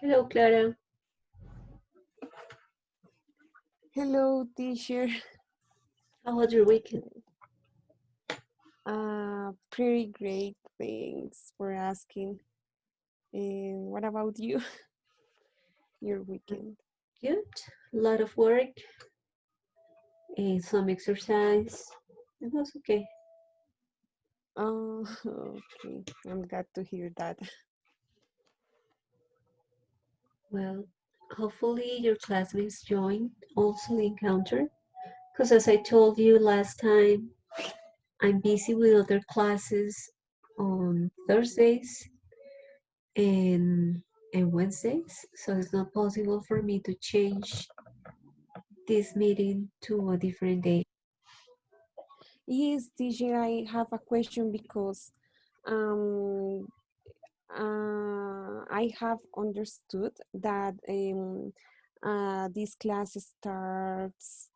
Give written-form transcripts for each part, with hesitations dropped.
Hello, Clara. Hello, teacher. How was your weekend? Pretty great. Thanks for asking. And what about you? Your weekend? Good. A lot of work and some exercise. It was okay. Oh, okay. I'm glad to hear that. Well, hopefully your classmates join also the encounter. Because as I told you last time, I'm busy with other classes on Thursdays and Wednesdays, so it's not possible for me to change this meeting to a different day. Yes, teacher, I have a question because um, I have understood that this class starts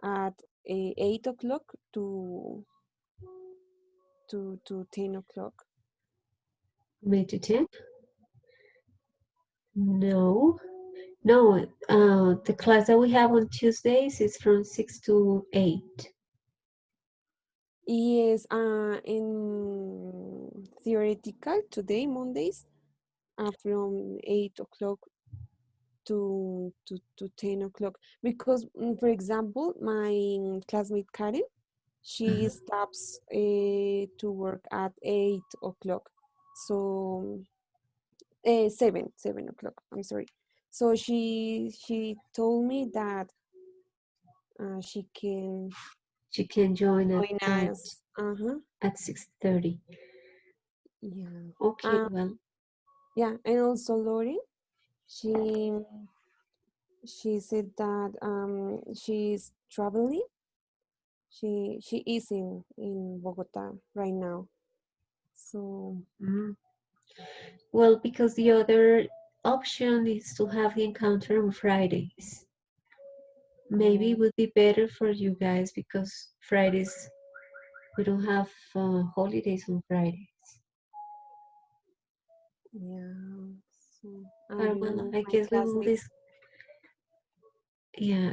at 8 o'clock to 10 o'clock. May to 10? No, no. The class that we have on Tuesdays is from 6 to 8. Yes, in theoretical today, Mondays, from 8 o'clock to 10 o'clock. Because, for example, my classmate Karen, she stops to work at 8 o'clock. So, 7 o'clock, I'm sorry. So she told me that she can She can join join at us. Uh-huh. at 6:30. Yeah. Okay, well, Yeah, and also Lori, she she said that she's traveling. She is in Bogota right now. So mm, well, because the other option is to have the encounter on Fridays. Maybe it oh, would be better for you guys because Fridays we don't have holidays on Fridays. yeah. So I But don't well, know. I My guess we will classmates.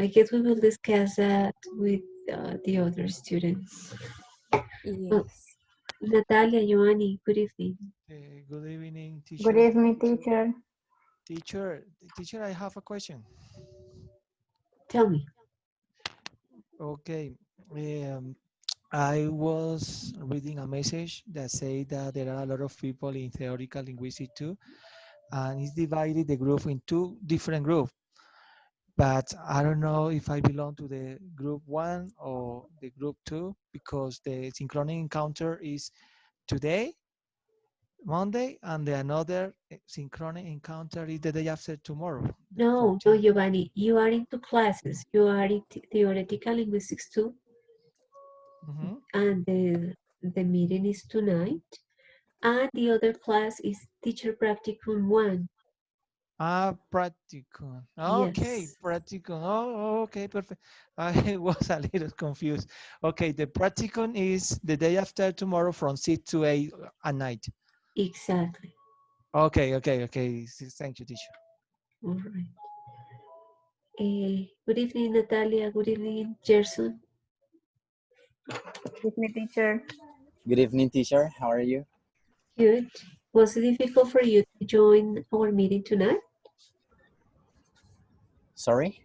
I guess we will discuss that with the other students. Well, Yes. Natalia, Joanny, good evening. Good evening, Good teacher. evening, teacher. Teacher, I have a question. Tell me. Okay, um, I was reading a message that say that there are a lot of people in theoretical linguistics too, and it's divided the group in two different groups. But I don't know if I belong to the group 1 or the group 2 because the synchronic encounter is today, Monday, and the another synchronic encounter is the day after tomorrow, the No, no, 14th. Giovanni, you are into classes. You are in theoretical linguistics too, Mm-hmm. and the meeting is tonight. And the other class is teacher practicum 1. Ah, practicum. Okay, Yes, practicum. Oh, okay, perfect. I was a little confused. Okay, the practicum is the day after tomorrow from 6 to 8 at night. exactly. Okay. Thank you, teacher. All right. Good evening, Natalia. Good evening, Gerson. Good evening, teacher. Good evening, teacher. How are you? Good. Was it difficult for you to join our meeting tonight? Sorry?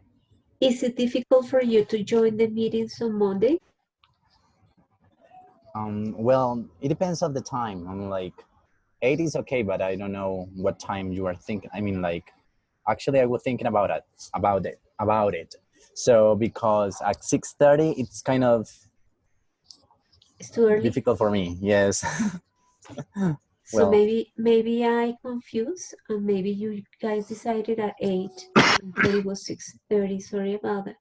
Is it difficult for you to join the meetings on Monday? Well, it depends on the time. I'm like, 8 is okay, but I don't know what time you are thinking. I mean, like, actually, I was thinking about it. So because at 6:30, it's kind of It's too early. difficult for me. Yes. So Well, maybe I confused, and maybe you guys decided at 8 and thought it was 6:30. Sorry about that.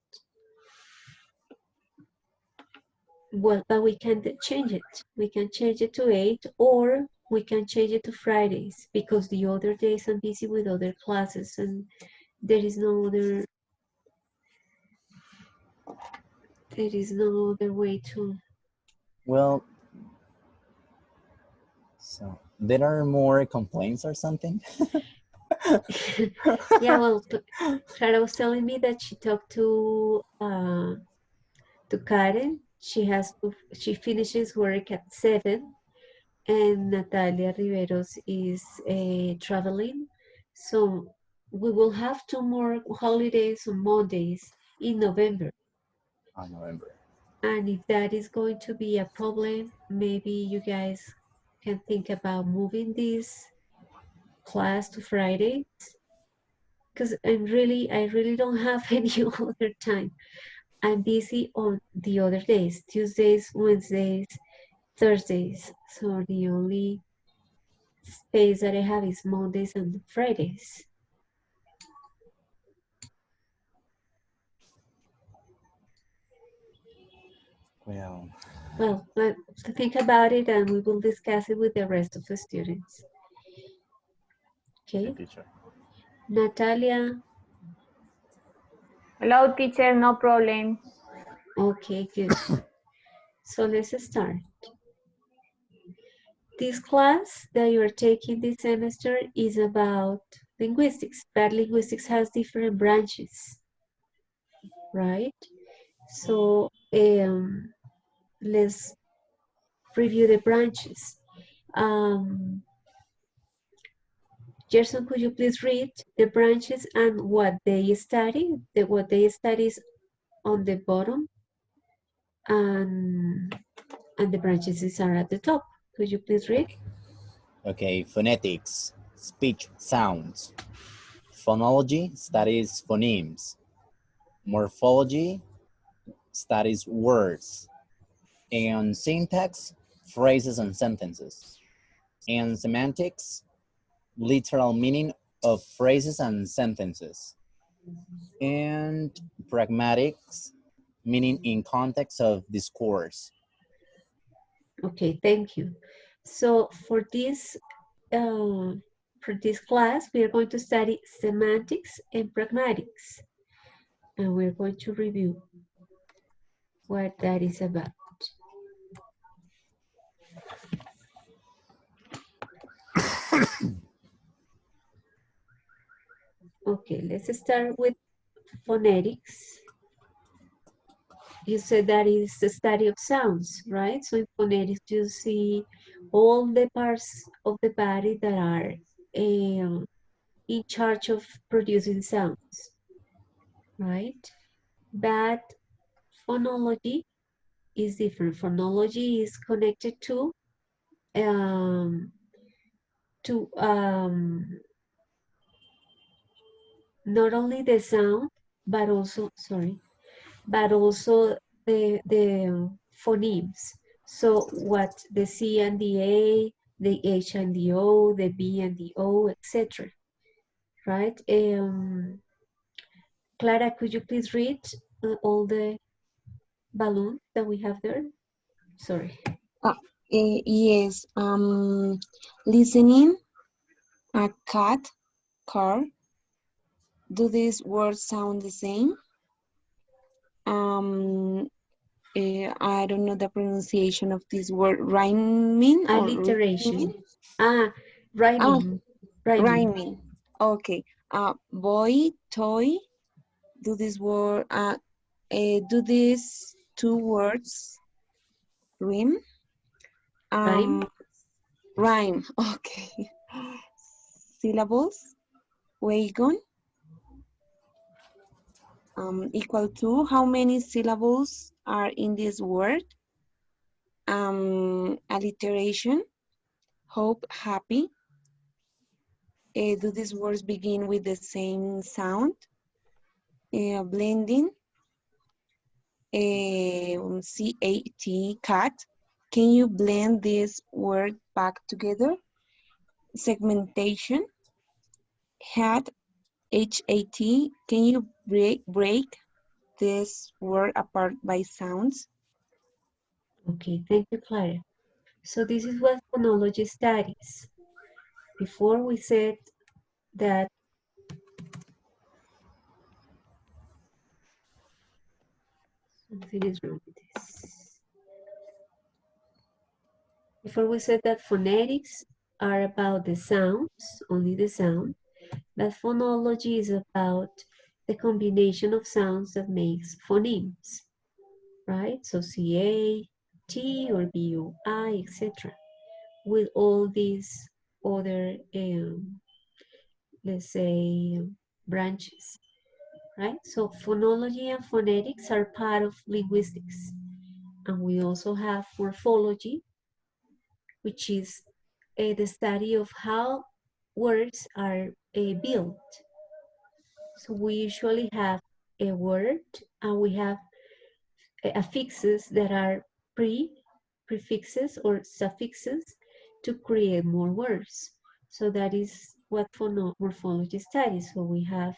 Well, but we can change it. We can change it to 8, or we can change it to Fridays, because the other days I'm busy with other classes and there is no other way to. Well, so there are more complaints or something. Yeah, well, Clara was telling me that she talked to Karen. She finishes work at 7, and Natalia Riveros is traveling. So we will have 2 more holidays on Mondays in November. On November. And if that is going to be a problem, maybe you guys can think about moving this class to Fridays, because I really don't have any other time. I'm busy on the other days, Tuesdays, Wednesdays, Thursdays. So the only space that I have is Mondays and Fridays. Well, Well, think about it and we will discuss it with the rest of the students. the Okay, teacher. Natalia. Hello, teacher, no problem. Okay, good. So let's start. This class that you are taking this semester is about linguistics, but linguistics has different branches, right? So let's review the branches. Gerson, could you please read the branches and what they study? What they study is on the bottom, and the branches are at the top. Could you please read? Okay. Okay, phonetics, speech sounds. Phonology studies phonemes. Morphology studies words. And syntax, phrases and sentences. And semantics, literal meaning of phrases and sentences. And pragmatics, meaning in context of discourse. Okay, thank you. So for this class, we are going to study semantics and pragmatics, and we're going to review what that is about. Okay, let's start with phonetics. You said that is the study of sounds, right? So in phonetics, you see all the parts of the body that are in charge of producing sounds, right? But phonology is different. Phonology is connected um, to not only the sound, but also, sorry, but also the phonemes. So what the C and the A, the H and the O, the B and the O, etc. Right? Clara, could you please read all the balloons that we have there? Sorry. Yes. Listening, a cat, car. Do these words sound the same? I don't know the pronunciation of this word. Rhyming or Alliteration. rhyming? Rhyming. Rhyming. Rhyming. Okay. Boy, toy. Do this word? Do these two words rhyme? Rhyme. Rhyme. Okay. Syllables. Wagon. Equal to how many syllables are in this word? Alliteration. Hope, happy. Do these words begin with the same sound? Blending. C-A-T, cat. Can you blend this word back together? Segmentation. Hat, H-A-T. Can you break this word apart by sounds? Okay, thank you, Clara. So this is what phonology studies. Before we said that something is wrong with this. Before we said that phonetics are about the sounds, only the sound, that phonology is about the combination of sounds that makes phonemes, right? So CA, T or BUI, etc. With all these other, let's say, branches, right? So phonology and phonetics are part of linguistics. And we also have morphology, which is the study of how words are built. So we usually have a word and we have affixes that are prefixes or suffixes to create more words. So that is what morphology studies. So we have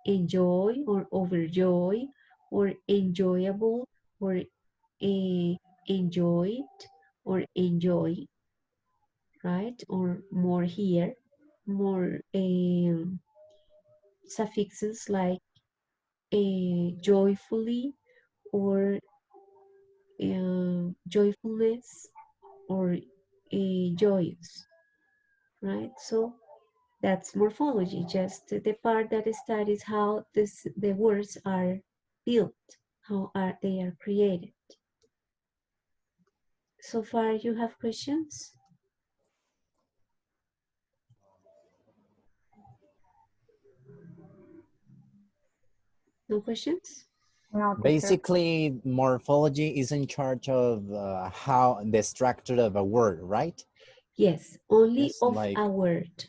enjoy or overjoy or enjoyable or enjoyed or enjoy, right? Or more here, more suffixes like joyfully or joyfulness or joyous, right? So that's morphology, just the part that studies how the words are built, how they are created. So far, you have questions? No questions? No, teacher. Basically, morphology is in charge of how the structure of a word, right? Yes, only It's of like, a word.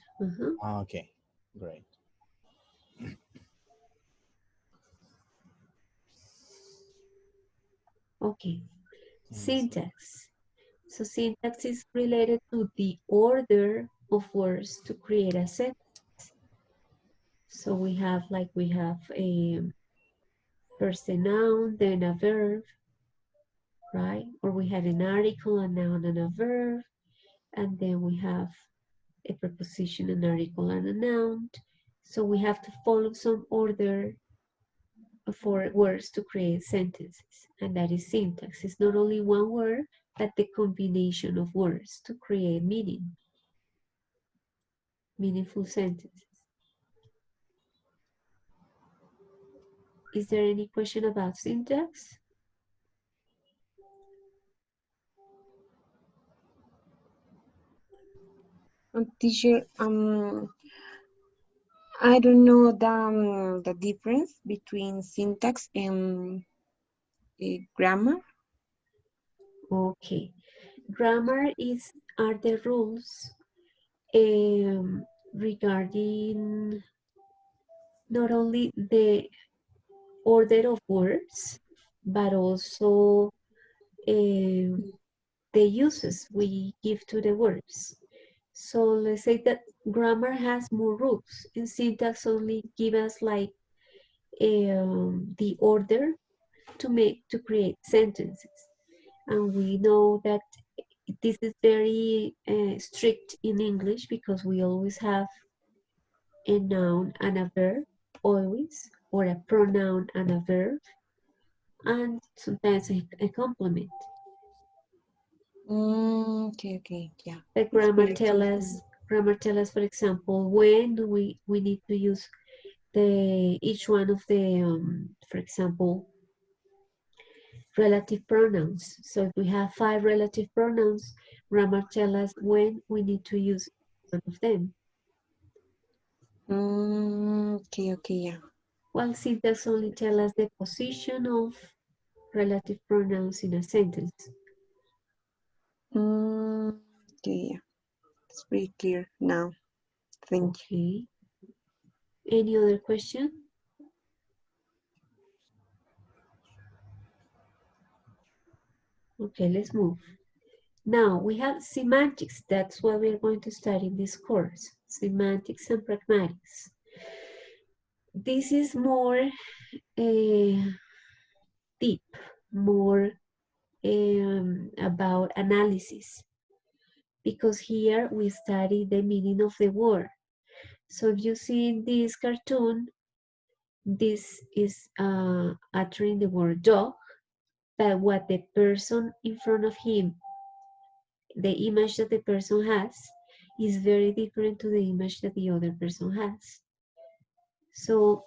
okay, great. Okay, Yes. syntax. So syntax is related to the order of words to create a sentence. So we have a first a noun, then a verb, right? Or we have an article, a noun, and a verb, and then we have a preposition, an article, and a noun. So we have to follow some order for words to create sentences, and that is syntax. It's not only one word, but the combination of words to create meaningful sentences. Is there any question about syntax? Teacher, I don't know the difference between syntax and grammar. Okay. Grammar are the rules regarding not only the order of words, but also the uses we give to the words. So let's say that grammar has more rules and syntax only give us like the order to create sentences. And we know that this is very strict in English because we always have a noun and a verb, always, or a pronoun and a verb, and sometimes a complement. Okay, yeah. The It's very clear to me. grammar tell us, for example, when do we need to use each one of the, for example, relative pronouns. So if we have 5 relative pronouns, grammar tell us when we need to use one of them. Okay, yeah. While syntax only tell us the position of relative pronouns in a sentence. Okay, yeah. It's pretty clear now. Thank you. Okay. Any other question? Okay, let's move. Now we have semantics. That's what we're going to study in this course. Semantics and pragmatics. This is more deep, more about analysis, because here we study the meaning of the word. So if you see in this cartoon, this is uttering the word dog, but what the person in front of him, the image that the person has, is very different to the image that the other person has. So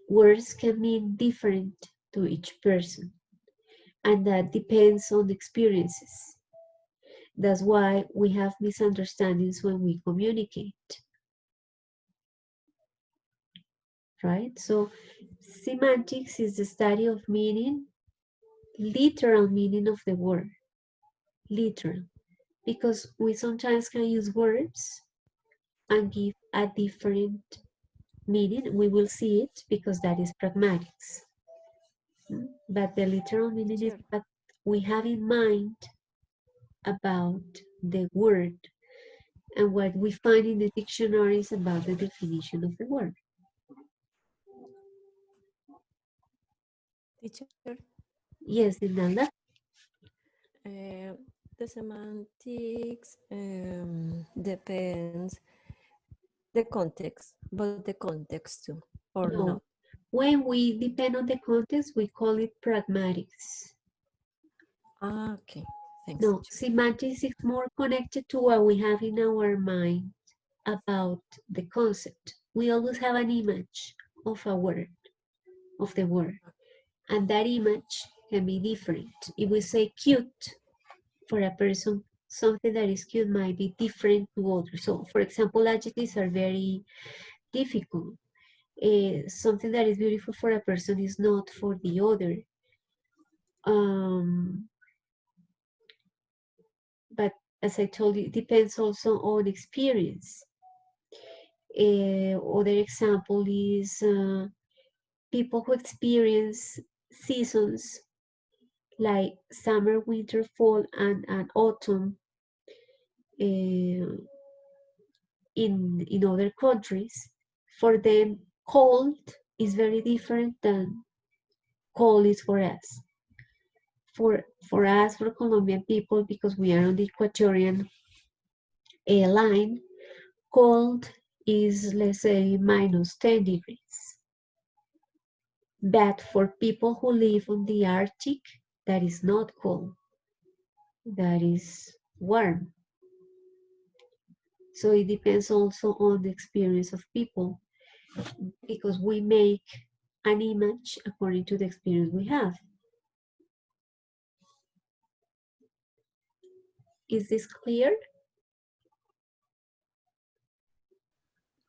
words can mean different to each person, and that depends on the experiences. That's why we have misunderstandings when we communicate, right? So semantics is the study of meaning, literal meaning of the word, literal, because we sometimes can use words and give a different meaning. We will see it because that is pragmatics. But the literal meaning is Teacher, what we have in mind about the word and what we find in the dictionaries about the definition of the word. teacher, Yes, Imelda? uh, the semantics depends the context, but the context too, or No. not. When we depend on the context, we call it pragmatics. Ah, okay. Thanks, No, teacher. semantics is more connected to what we have in our mind about the concept. We always have an image of a word, of the word, and that image can be different. If we say cute for a person, something that is cute might be different to others. So, for example, adjectives are very difficult. Something that is beautiful for a person is not for the other. But as I told you, it depends also on experience. Other example is people who experience seasons like summer, winter, fall, and autumn uh, in other countries. For them, cold is very different than cold is for us. For us, for Colombian people, because we are on the Equatorian line, cold is, let's say, minus 10 degrees. But for people who live on the Arctic, that is not cold, that is warm. So it depends also on the experience of people, because we make an image according to the experience we have. Is this clear?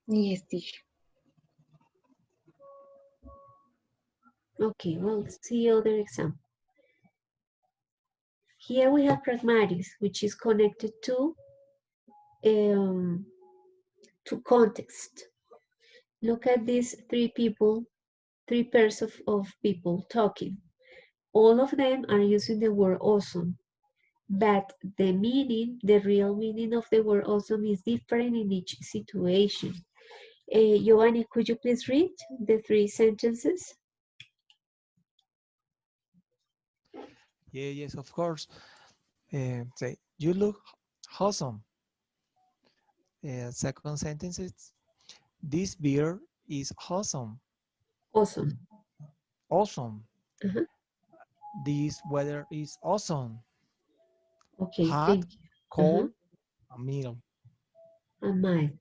Yes, teacher. Okay, well, let's see other example. Here we have pragmatics, which is connected to context. Look at these three people, three pairs of people talking. All of them are using the word awesome, but the meaning, the real meaning of the word awesome is different in each situation. Giovanni, could you please read the three sentences? Yeah, yes, of course. Say, you look awesome. Second sentence is, this beer is awesome. Awesome. Awesome. Uh-huh. This weather is awesome. Okay, Hot, thank you. Uh-huh. cold, a meal. A mild.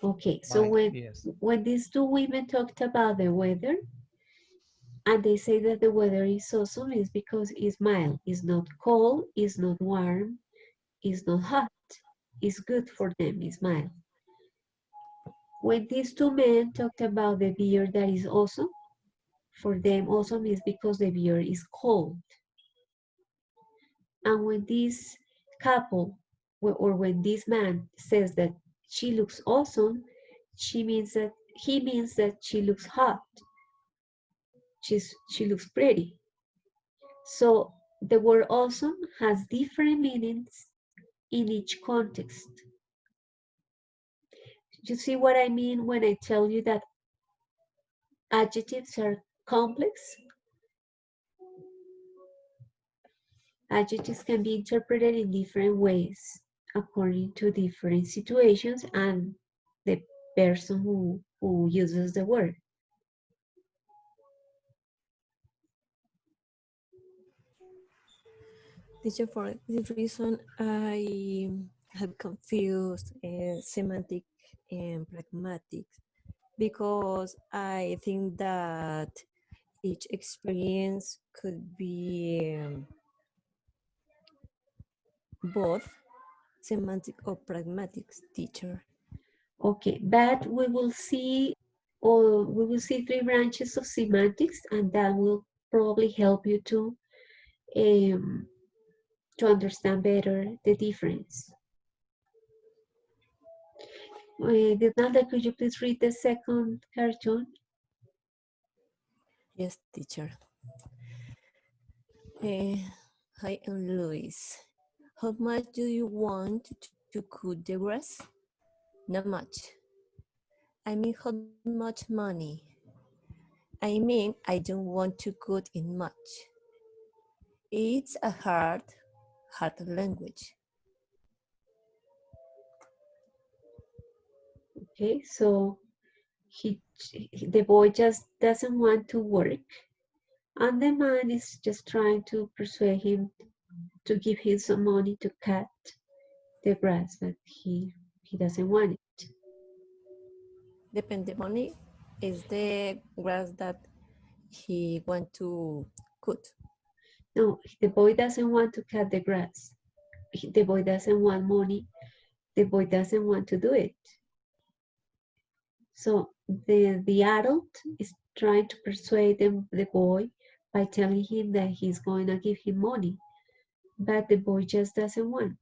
Okay, so Mild, when yes. when these two women talked about the weather, and they say that the weather is awesome, is because it's mild. It's not cold, it's not warm, it's not hot. It's good for them, it's mild. When these two men talked about the beer that is awesome, for them awesome is because the beer is cold. And when this couple, or when this man says that she looks awesome, he means that she looks hot. She looks pretty. So the word awesome has different meanings in each context. You see what I mean when I tell you that adjectives are complex? Adjectives can be interpreted in different ways according to different situations and the person who uses the word. Teacher, for this reason, I have confused semantic and pragmatics because I think that each experience could be both semantic or pragmatics, teacher. Okay, but we will see three branches of semantics, and that will probably help you um, to understand better the difference. Nanda, could you please read the second cartoon? Yes, teacher. Hi, I'm Luis. How much do you want to cut the grass? Not much. I mean, how much money? I mean, I don't want to cut it much. It's a hard language. Okay, so the boy just doesn't want to work, and the man is just trying to persuade him to give him some money to cut the grass, but he doesn't want it. The money is the grass that he want to cut. No, the boy doesn't want to cut the grass. The boy doesn't want money. The boy doesn't want to do it. So the adult is trying to persuade the boy by telling him that he's going to give him money, but the boy just doesn't want.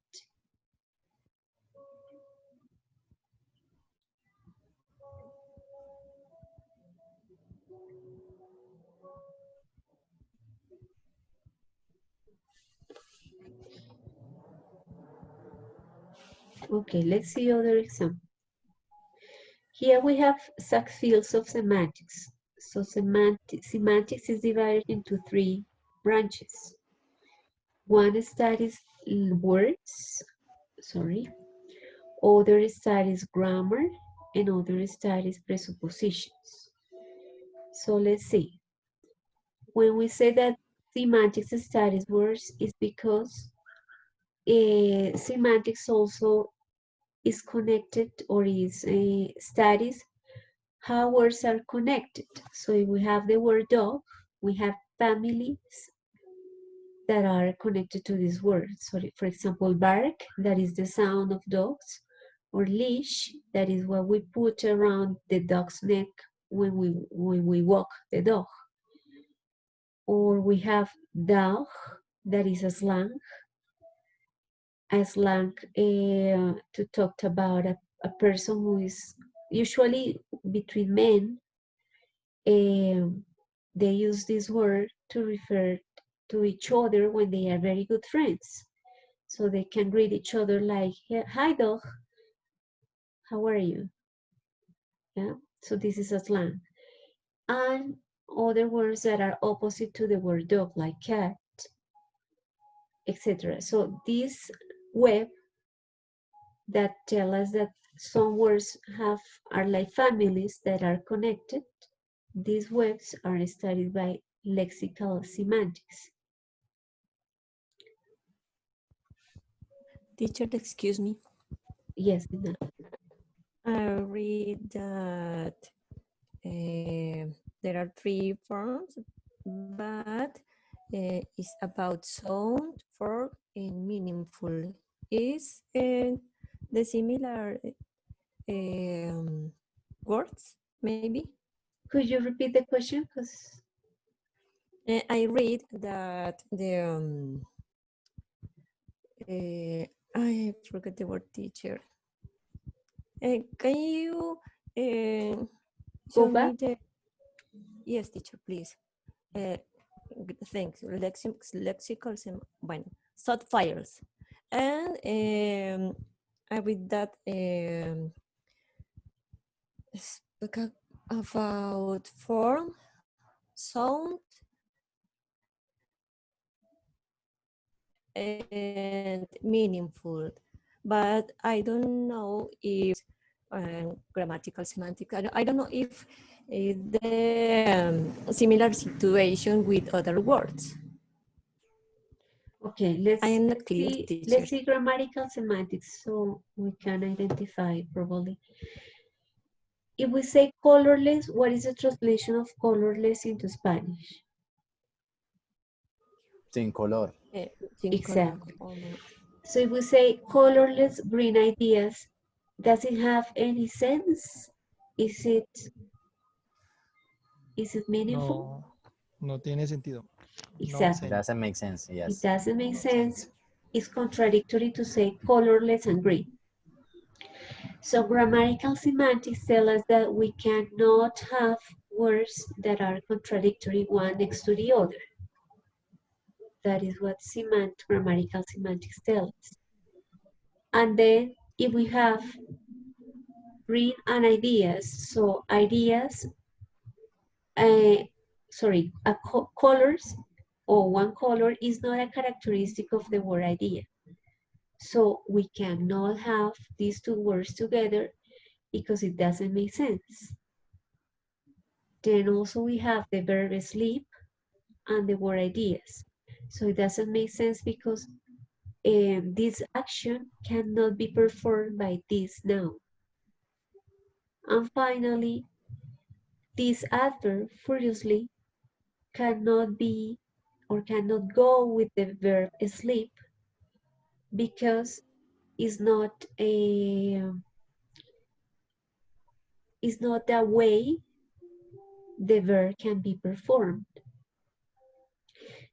Okay, let's see other example. Here we have subfields of semantics. So semantics is divided into three branches. One studies words, other studies grammar, and other studies presuppositions. So let's see. When we say that semantics studies words, it's because semantics also is connected or is studies how words are connected. So if we have the word dog, we have families that are connected to this word. So for example, bark, that is the sound of dogs, or leash, that is what we put around the dog's neck when we walk the dog. Or we have dog, that is a slang to talk about a person who is usually between men. They use this word to refer to each other when they are very good friends. So they can greet each other like, hi dog, how are you? Yeah, so this is a slang. And other words that are opposite to the word dog, like cat, etc. So this web that tell us that some words are like families that are connected. These webs are studied by lexical semantics. Teacher, excuse me. Yes, Nina. I read that there are three forms, but it's about sound, form, and meaningful. Is the similar words, maybe? Could you repeat the question? Because I read that I forgot the word, teacher. Can you go show back. me the? Yes, teacher, please. Thanks. Lexical, bueno, thought files. And I read that speak about form, sound, and meaningful. But I don't know if grammatical semantics, I don't know if the similar situation with other words. Okay, I am not clear, teacher. let's see grammatical semantics so we can identify probably. If we say colorless, what is the translation of colorless into Spanish? Sin color. Sin color. Exactly. Oh, no. So if we say colorless green ideas, does it have any sense? Is it meaningful? No, no tiene sentido. No Exactly. sense. Doesn't make sense. It Yes. doesn't make No sense. sense. It's contradictory to say colorless and green. So grammatical semantics tell us that we cannot have words that are contradictory one next to the other. That is what grammatical semantics tells us. And then if we have green and ideas, so ideas, colors or one color is not a characteristic of the word idea. So we cannot have these two words together because it doesn't make sense. Then also we have the verb sleep and the word ideas. So it doesn't make sense because this action cannot be performed by this noun. And finally, this adverb, furiously, cannot be or cannot go with the verb sleep because it's not the way the verb can be performed.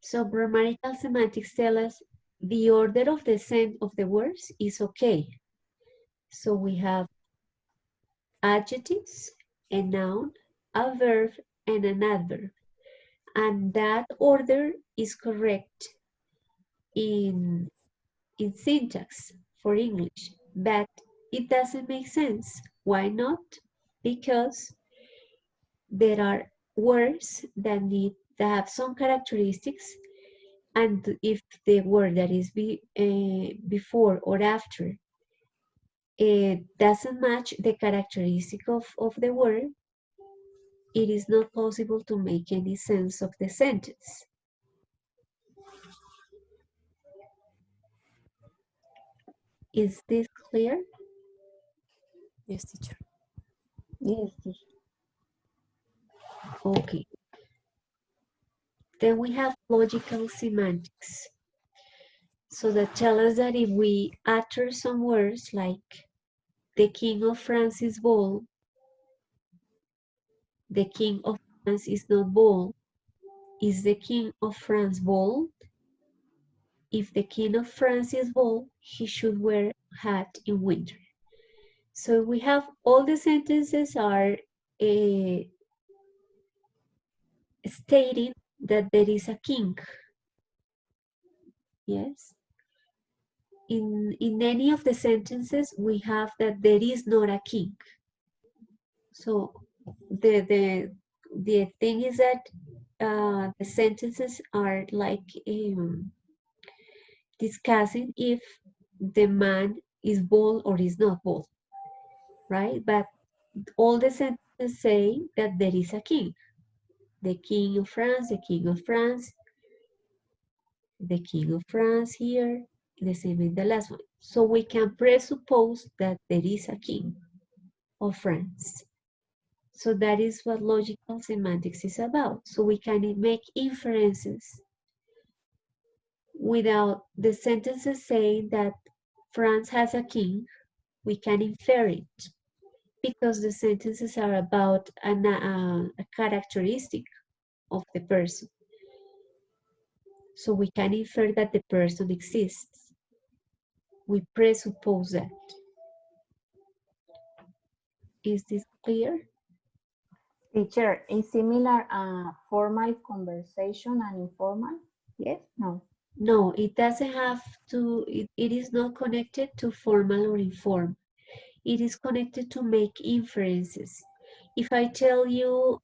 So grammatical semantics tell us the order of the words is okay. So we have adjectives, a noun, a verb, and an adverb. And that order is correct in syntax for English, but it doesn't make sense. Why not? Because there are words that have some characteristics, and if the word that is before or after doesn't match the characteristic of the word, it is not possible to make any sense of the sentence. Is this clear? Yes, teacher. Yes, teacher. Okay. Then we have logical semantics. So that tell us that if we utter some words like the King of France is bold, the King of France is not bold. Is the King of France bold? If the King of France is bold, he should wear a hat in winter. So we have all the sentences are stating that there is a king. Yes. In any of the sentences, we have that there is not a king. So the thing is that the sentences are like discussing if the man is bold or is not bold, right? But all the sentences say that there is a king. The king of France, the king of France, the king of France here, the same in the last one. So we can presuppose that there is a king of France. So that is what logical semantics is about. So we can make inferences without the sentences saying that France has a king, we can infer it because the sentences are about a characteristic of the person. So we can infer that the person exists. We presuppose that. Is this clear? Teacher, is similar formal conversation and informal? Yes? No. No, it doesn't have to, it is not connected to formal or informal. It is connected to make inferences. If I tell you,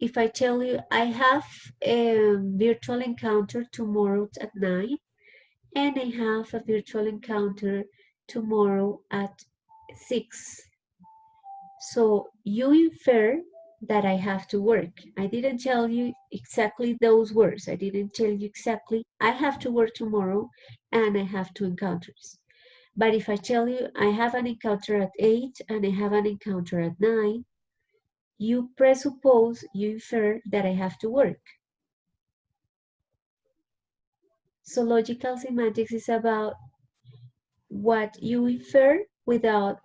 if I tell you I have a virtual encounter tomorrow at 9 and I have a virtual encounter tomorrow at 6. So you infer that I have to work. I didn't tell you exactly those words. I didn't tell you exactly I have to work tomorrow and I have two encounters. But if I tell you I have an encounter at 8 and I have an encounter at 9, you presuppose, you infer that I have to work. So logical semantics is about what you infer without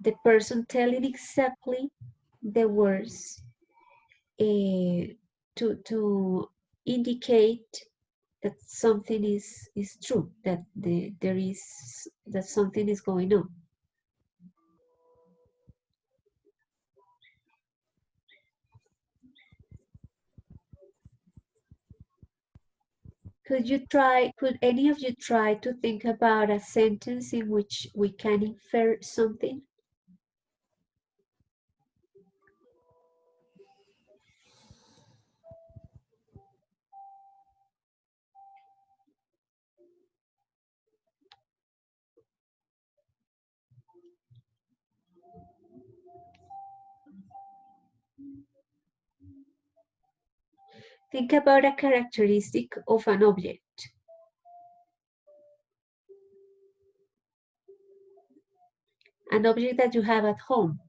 the person telling exactly the words to indicate that something is true, that that something is going on. Could any of you try to think about a sentence in which we can infer something? Think about a characteristic of an object. An object that you have at home.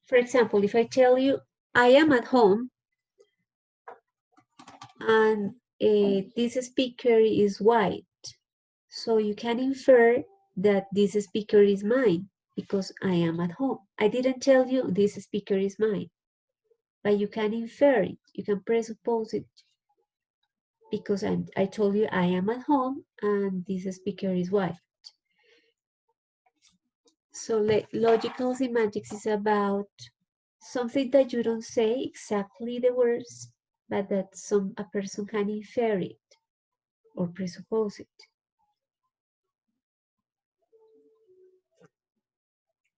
For example, if I tell you, I am at home, and this speaker is white, so you can infer that this speaker is mine because I am at home. I didn't tell you this speaker is mine, but you can infer it, you can presuppose it because I told you I am at home and this speaker is white. So logical semantics is about something that you don't say exactly the words, but that a person can infer it or presuppose it.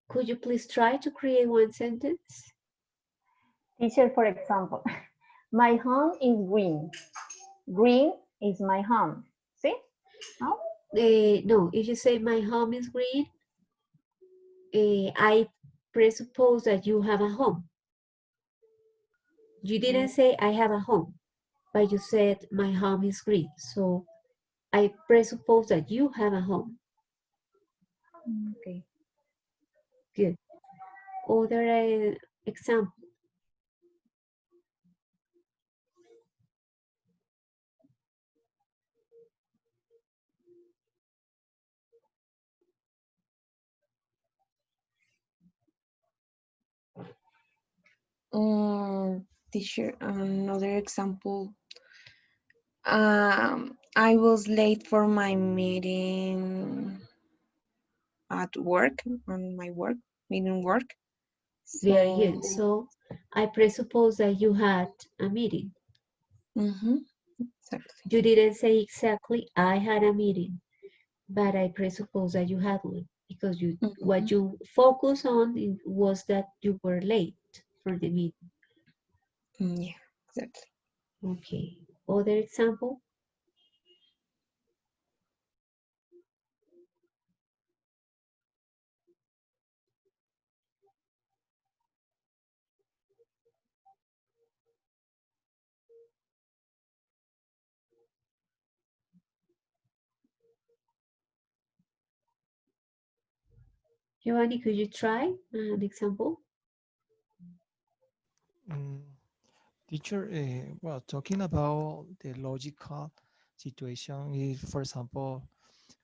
Could you please try to create one sentence? Teacher, for example, my home is green. Green is my home. See? No? No, if you say my home is green, I presuppose that you have a home. You didn't say I have a home, but you said my home is green. So I presuppose that you have a home. Okay. Good. Other example. Teacher, another example. I was late for my meeting at work, on my work, meeting work. Very So, good. So I presuppose that you had a meeting. exactly. You didn't say exactly I had a meeting, but I presuppose that you had one because what you focus on was that you were late for the meeting. Yeah, exactly. Okay. Other example? Giovanni, could you try an example? Mm, Teacher, well, talking about the logical situation is, for example,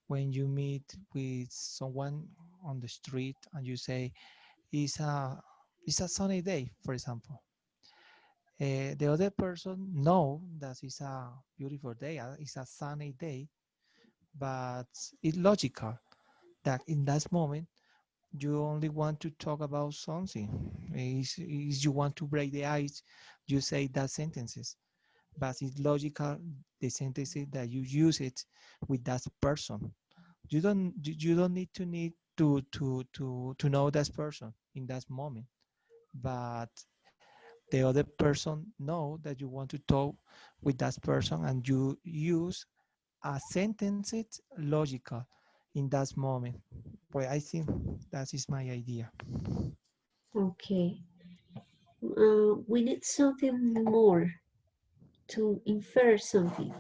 when you meet with someone on the street and you say, it's a, it's a sunny day, for example. The other person know that it's a beautiful day, it's a sunny day, but it's logical that in that moment you only want to talk about something. Is you want to break the ice, you say that sentences, but it's logical the sentences that you use it with that person. You don't need to know that person in that moment, but the other person know that you want to talk with that person and you use a sentence it logical in that moment. Well, I think that is my idea. Okay. We need something more to infer something,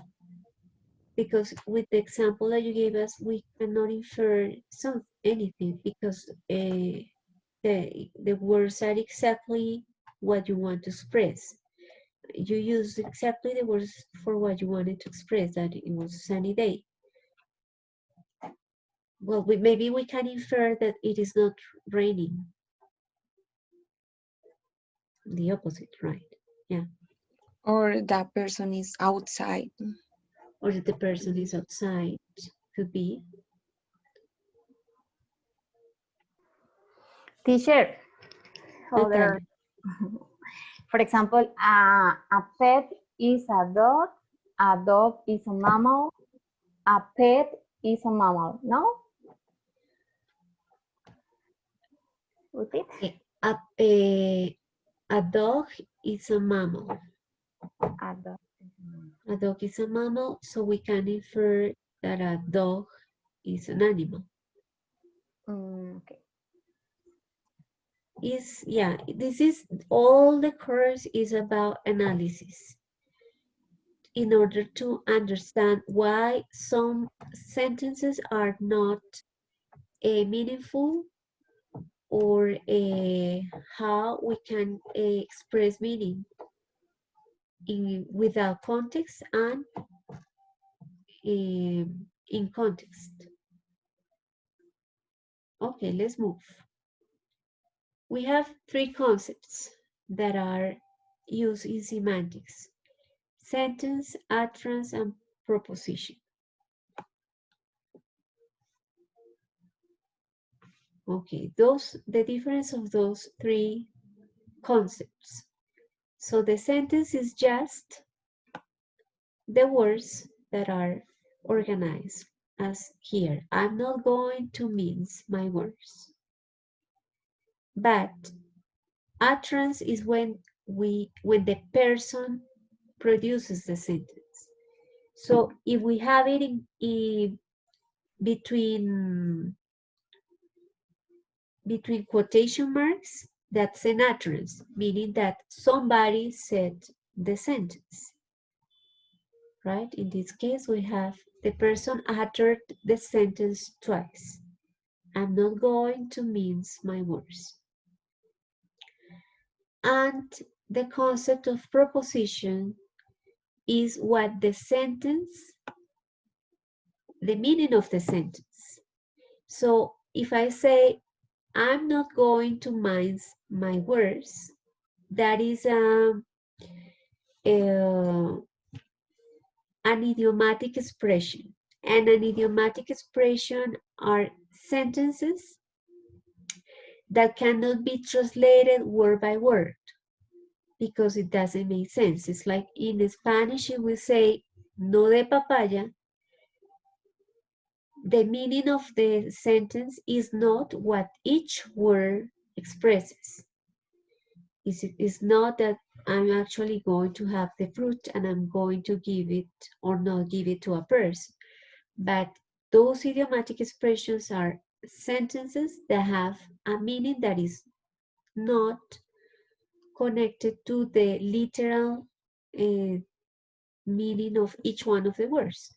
because with the example that you gave us, we cannot infer anything, because the words are exactly what you want to express. You use exactly the words for what you wanted to express, that it was a sunny day. Well, maybe we can infer that it is not raining. The opposite, right? Yeah. Or that person is outside. Or that the person is outside, could be. Teacher, other, Natalia. for example, a pet is a dog is a mammal, a pet is a mammal, no? Repeat. A dog is a mammal. A dog. A dog is a mammal, so we can infer that a dog is an animal. Okay. This is all the course is about analysis, in order to understand why some sentences are not meaningful, or how we can express meaning without context and in context. Okay, let's move. We have three concepts that are used in semantics: sentence, utterance, and proposition. Okay, the difference of those three concepts. So the sentence is just the words that are organized as here. I'm not going to mince my words. But utterance is when the person produces the sentence. So if we have it in between quotation marks, that's an utterance, meaning that somebody said the sentence, right? In this case, we have the person uttered the sentence twice. I'm not going to mince my words. And the concept of proposition is what the sentence, the meaning of the sentence. So if I say, I'm not going to mince my words, that is an idiomatic expression. And an idiomatic expression are sentences that cannot be translated word by word, because it doesn't make sense. It's like in Spanish, if we say no de papaya, the meaning of the sentence is not what each word expresses. It's not that I'm actually going to have the fruit and I'm going to give it or not give it to a person. But those idiomatic expressions are sentences that have a meaning that is not connected to the literal meaning of each one of the words.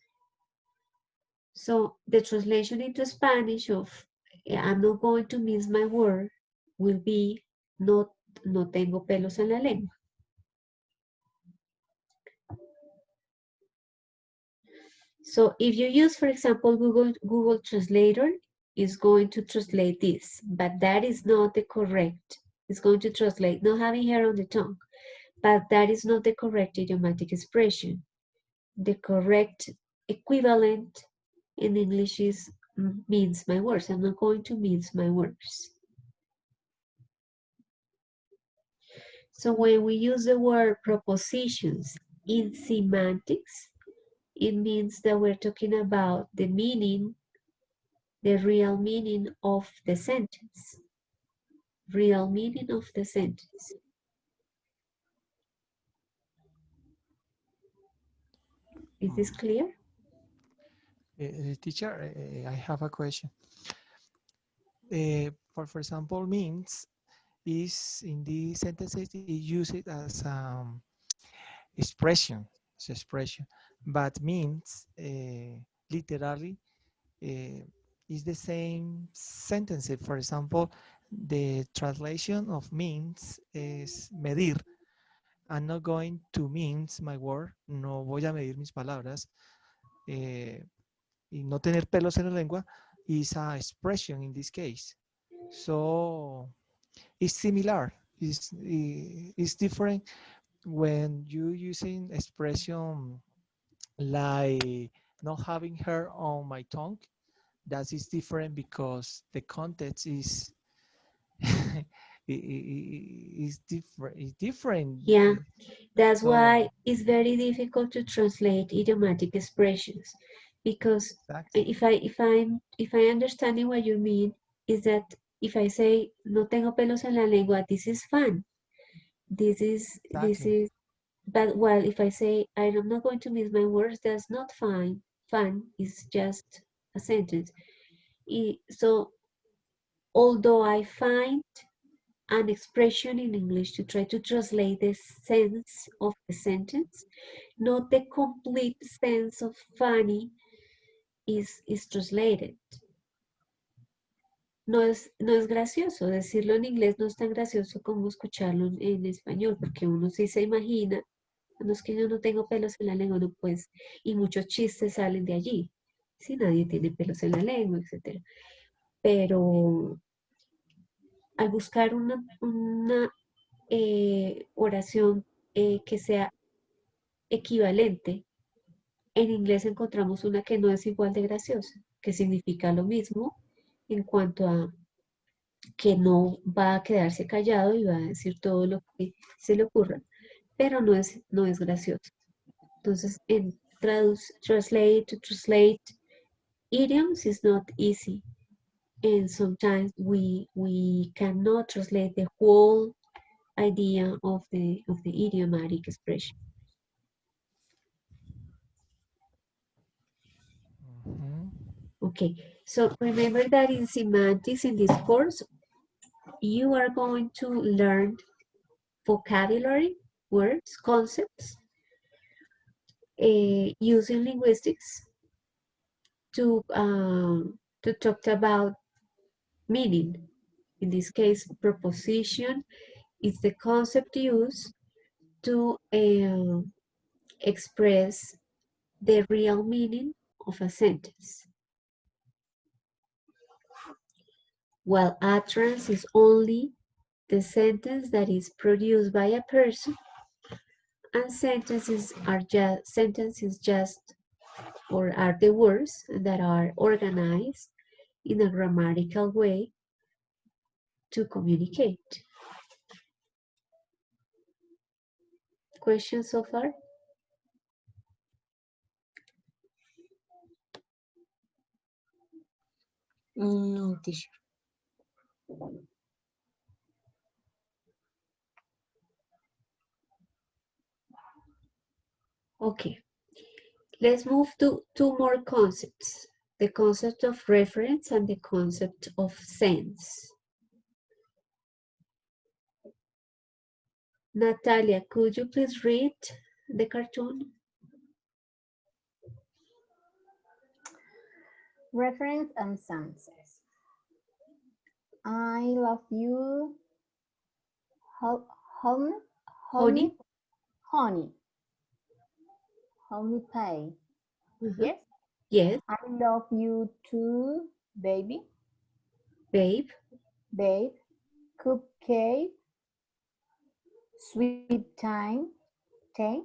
So the translation into Spanish of I'm not going to miss my word will be no tengo pelos en la lengua. So if you use, for example, Google Translator, is going to translate this, but that is not the correct. It's going to translate not having hair on the tongue. but that is not the correct idiomatic expression. The correct equivalent in English is mince my words. I'm not going to mince my words. So when we use the word propositions in semantics, it means that we're talking about the meaning, the real meaning of the sentence. Real meaning of the sentence. Is this clear? Teacher, I have a question. For example, means is in these sentences, it use it as expression, but means literally is the same sentence. For example, the translation of means is medir. I'm not going to mince my word, no voy a medir mis palabras. Y no tener pelos en la lengua is a expression in this case. So it's similar. It's different when you using expression like not having hair on my tongue. That is different because the context is is different. It's different. Yeah, that's So why it's very difficult to translate idiomatic expressions, because exactly, if I understanding what you mean is that if I say no tengo pelos en la lengua, this is fun. This exactly. is but well, if I say I'm not going to miss my words, that's not fine. Fun is just a sentence. So although I find an expression in English to try to translate the sense of the sentence, not the complete sense of funny is translated. No es gracioso, decirlo en inglés no es tan gracioso como escucharlo en español, porque uno sí se imagina, no es que yo no tengo pelos en la lengua, no pues, y muchos chistes salen de allí, si nadie tiene pelos en la lengua, etc. Pero al buscar una oración que sea equivalente, en inglés encontramos una que no es igual de graciosa, que significa lo mismo en cuanto a que no va a quedarse callado y va a decir todo lo que se le ocurra, pero no es gracioso. Entonces, en to translate idioms is not easy. And sometimes we cannot translate the whole idea of the idiomatic expression. Mhm. Okay, so remember that in semantics in this course, you are going to learn vocabulary, words, concepts, using linguistics to talk about meaning. In this case, proposition is the concept used to express the real meaning of a sentence. While utterance is only the sentence that is produced by a person, and sentences just or are the words that are organized in a grammatical way to communicate. Questions so far? No, teacher. Okay, let's move to two more concepts. The concept of reference and the concept of sense. Natalia, could you please read the cartoon? Reference and senses. I love you. Hold, hold me, hold Honey? me, honey. Hold me pay. Yes. Yes, I love you too, baby. babe. Babe. Cupcake. sweet tea, I can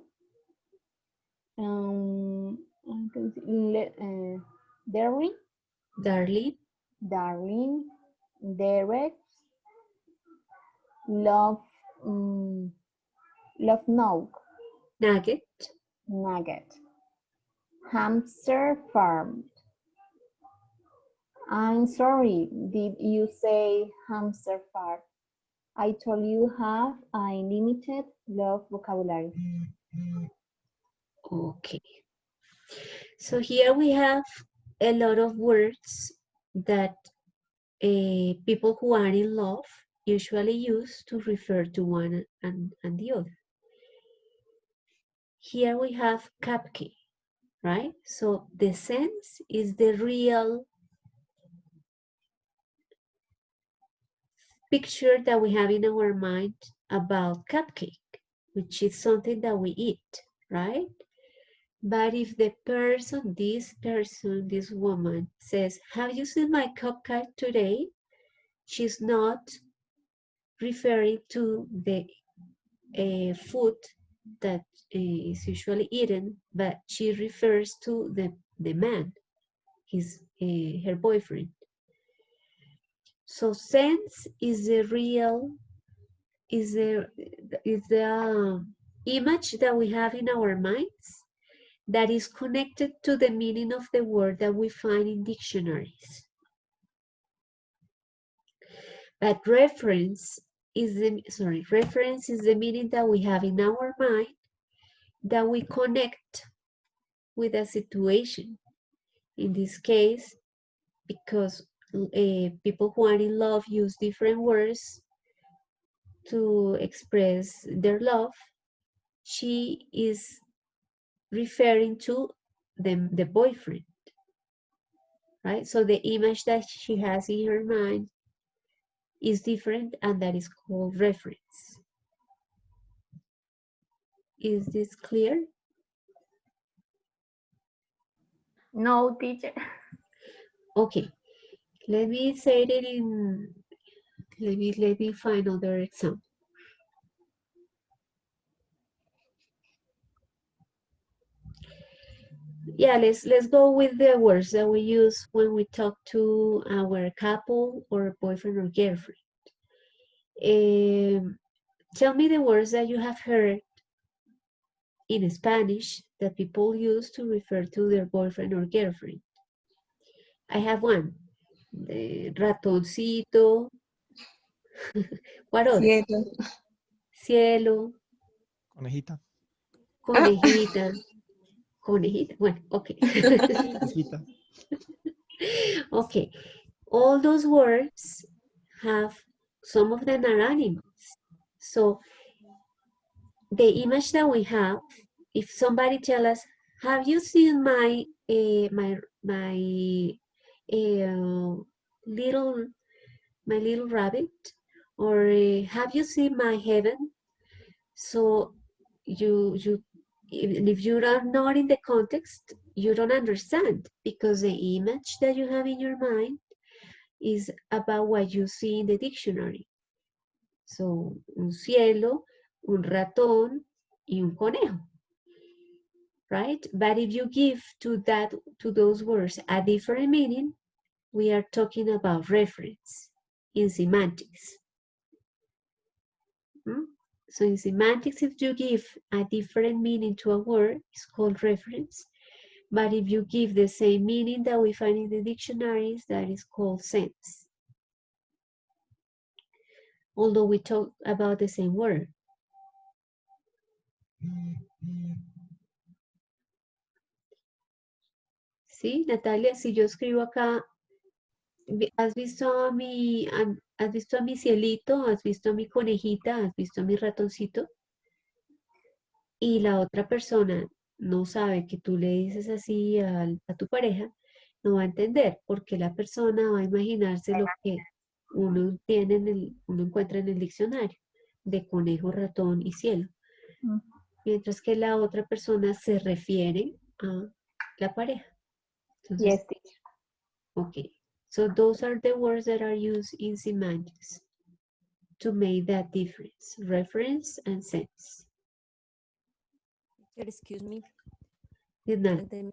see darling, Darling, darling, direct, love, love note, nugget, nugget, hamster farm. I'm sorry, did you say hamster farm? I told you have unlimited love vocabulary. okay. So here we have a lot of words that people who are in love usually use to refer to one and the other. Here we have cupcake, right? So the sense is the real picture that we have in our mind about cupcake, which is something that we eat, right? But if the person, this woman says, have you seen my cupcake today? She's not referring to the food that is usually eaten, but she refers to the man, her boyfriend. So sense is the real, is the image that we have in our minds that is connected to the meaning of the word that we find in dictionaries. But reference is the meaning that we have in our mind that we connect with a situation. In this case, because people who are in love use different words to express their love, she is referring to the boyfriend, right? So the image that she has in her mind is different, and that is called reference. Is this clear? No, teacher. Okay, let me say it in, let me find other example. Yeah, let's go with the words that we use when we talk to our couple or boyfriend or girlfriend. Tell me the words that you have heard in Spanish that people use to refer to their boyfriend or girlfriend. I have one. The ratoncito. What other? Cielo. Cielo, Conejita. Ah, conejita, conejita. Bueno, okay. Jefita. Okay. All those words have, some of them are animals. So the image that we have, if somebody tell us, have you seen my uh, little little rabbit, or have you seen my heaven? So you if you are not in the context, you don't understand, because the image that you have in your mind is about what you see in the dictionary. So un cielo, un ratón y un conejo, right? But if you give to those words a different meaning, we are talking about reference in semantics. So in semantics, if you give a different meaning to a word, it's called reference. But if you give the same meaning that we find in the dictionaries, that is called sense. Although we talk about the same word. ¿Sí, Natalia? Si yo escribo acá, has visto a mi cielito? ¿Has visto a mi conejita? ¿Has visto a mi ratoncito? Y la otra persona no sabe que tú le dices así a tu pareja, no va a entender, porque la persona va a imaginarse lo que uno tiene uno encuentra en el diccionario, de conejo, ratón y cielo. Mientras que la otra persona se refiere a la pareja. Entonces, Yes, teacher. okay. So those are the words that are used in semantics. to make that difference, reference and sense. Teacher, excuse me. Did not. The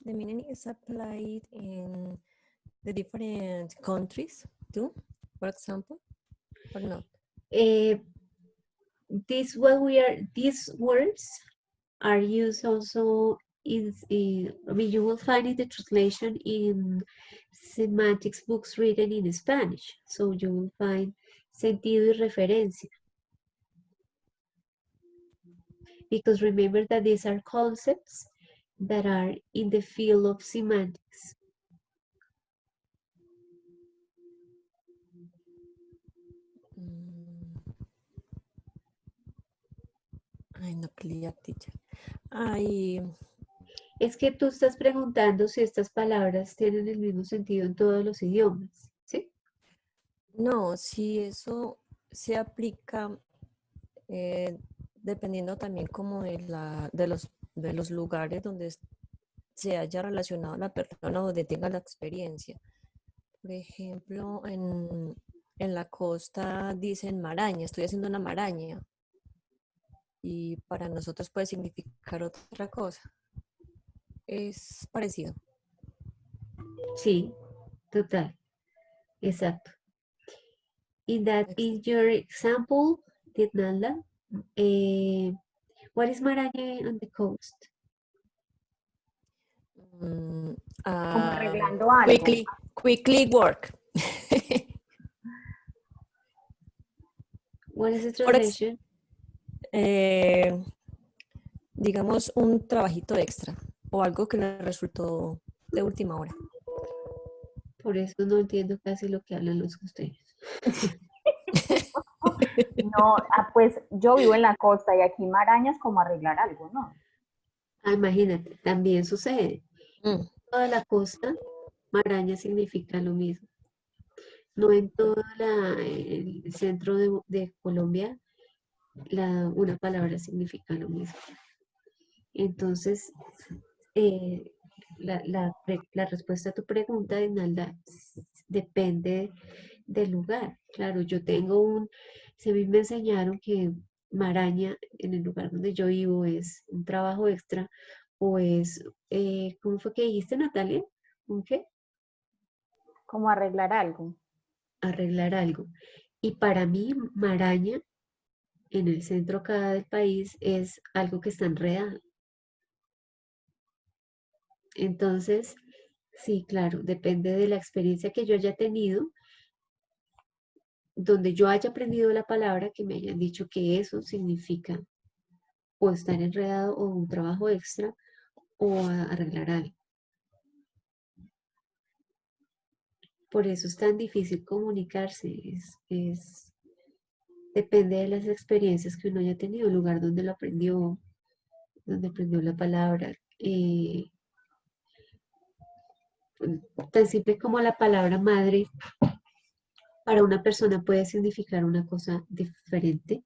meaning is applied in the different countries too, for example, or not? These words are used also I mean, you will find in the translation in semantics books written in Spanish. So you will find sentido y referencia. Because remember that these are concepts that are in the field of semantics. I'm not clear, teacher. I Es que tú estás preguntando si estas palabras tienen el mismo sentido en todos los idiomas, ¿sí? no, si eso se aplica dependiendo también como de los lugares donde se haya relacionado la persona, donde tenga la experiencia. Por ejemplo, en la costa dicen maraña, estoy haciendo una maraña. Y para nosotros puede significar otra cosa. Es parecido. Sí, total, exacto. In your example, Nala, what is maraña on the coast? Como arreglando algo. Quickly work. What is the translation? Digamos un trabajito extra o algo que le resultó de última hora. Por eso no entiendo casi lo que hablan los costeños. No, pues yo vivo en la costa y aquí maraña es como arreglar algo, ¿no? Ah, imagínate, también sucede. Toda la costa, maraña significa lo mismo. No en todo el centro de Colombia una palabra significa lo mismo. Entonces, la respuesta a tu pregunta, Nalda, depende del lugar. Claro, si a mí me enseñaron que maraña en el lugar donde yo vivo es un trabajo extra o es, ¿cómo fue que dijiste, Natalia? ¿Un qué? Como arreglar algo. Arreglar algo. Y para mí, maraña en el centro acá del país es algo que está enredado. Entonces, sí, claro, depende de la experiencia que yo haya tenido, donde yo haya aprendido la palabra, que me hayan dicho que eso significa o estar enredado o un trabajo extra o arreglar algo. Por eso es tan difícil comunicarse, depende de las experiencias que uno haya tenido, el lugar donde aprendió la palabra. Tan simple como la palabra madre para una persona puede significar una cosa diferente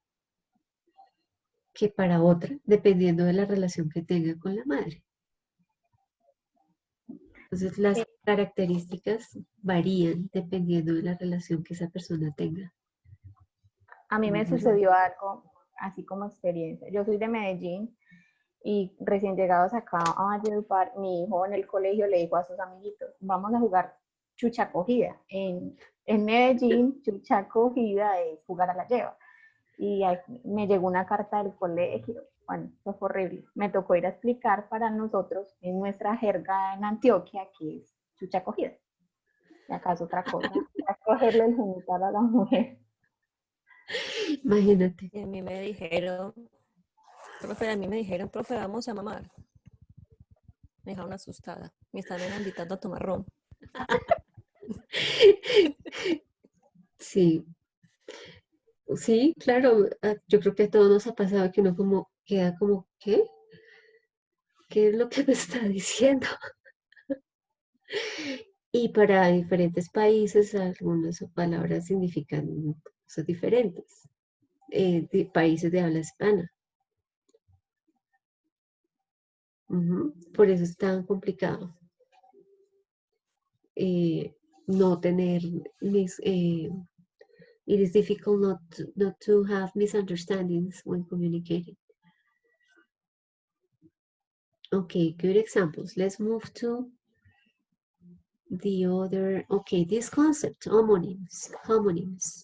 que para otra, dependiendo de la relación que tenga con la madre. Entonces las características varían dependiendo de la relación que esa persona tenga. A mí me sucedió algo así como experiencia. Yo soy de Medellín y recién llegados acá a Valledupar, mi hijo en el colegio le dijo a sus amiguitos, vamos a jugar chucha cogida. En Medellín, chucha cogida es jugar a la lleva. Y me llegó una carta del colegio. Bueno, eso fue horrible. Me tocó ir a explicar para nosotros en nuestra jerga en Antioquia que es chucha cogida. Y acá es otra cosa. Es cogerle el genital a la mujer. Imagínate. Y a mí me dijeron, profe, vamos a mamar. Me dejaron asustada. Me estaban invitando a tomar ron. Sí. Sí, claro, yo creo que a todos nos ha pasado que uno como queda como, ¿qué? ¿Qué es lo que me está diciendo? Y para diferentes países algunas palabras significan cosas diferentes. De países de habla hispana. Por eso es tan complicado no tener It is difficult not to have misunderstandings when communicating. Okay, good examples. Let's move to the other. Okay, this concept, homonyms, homonyms,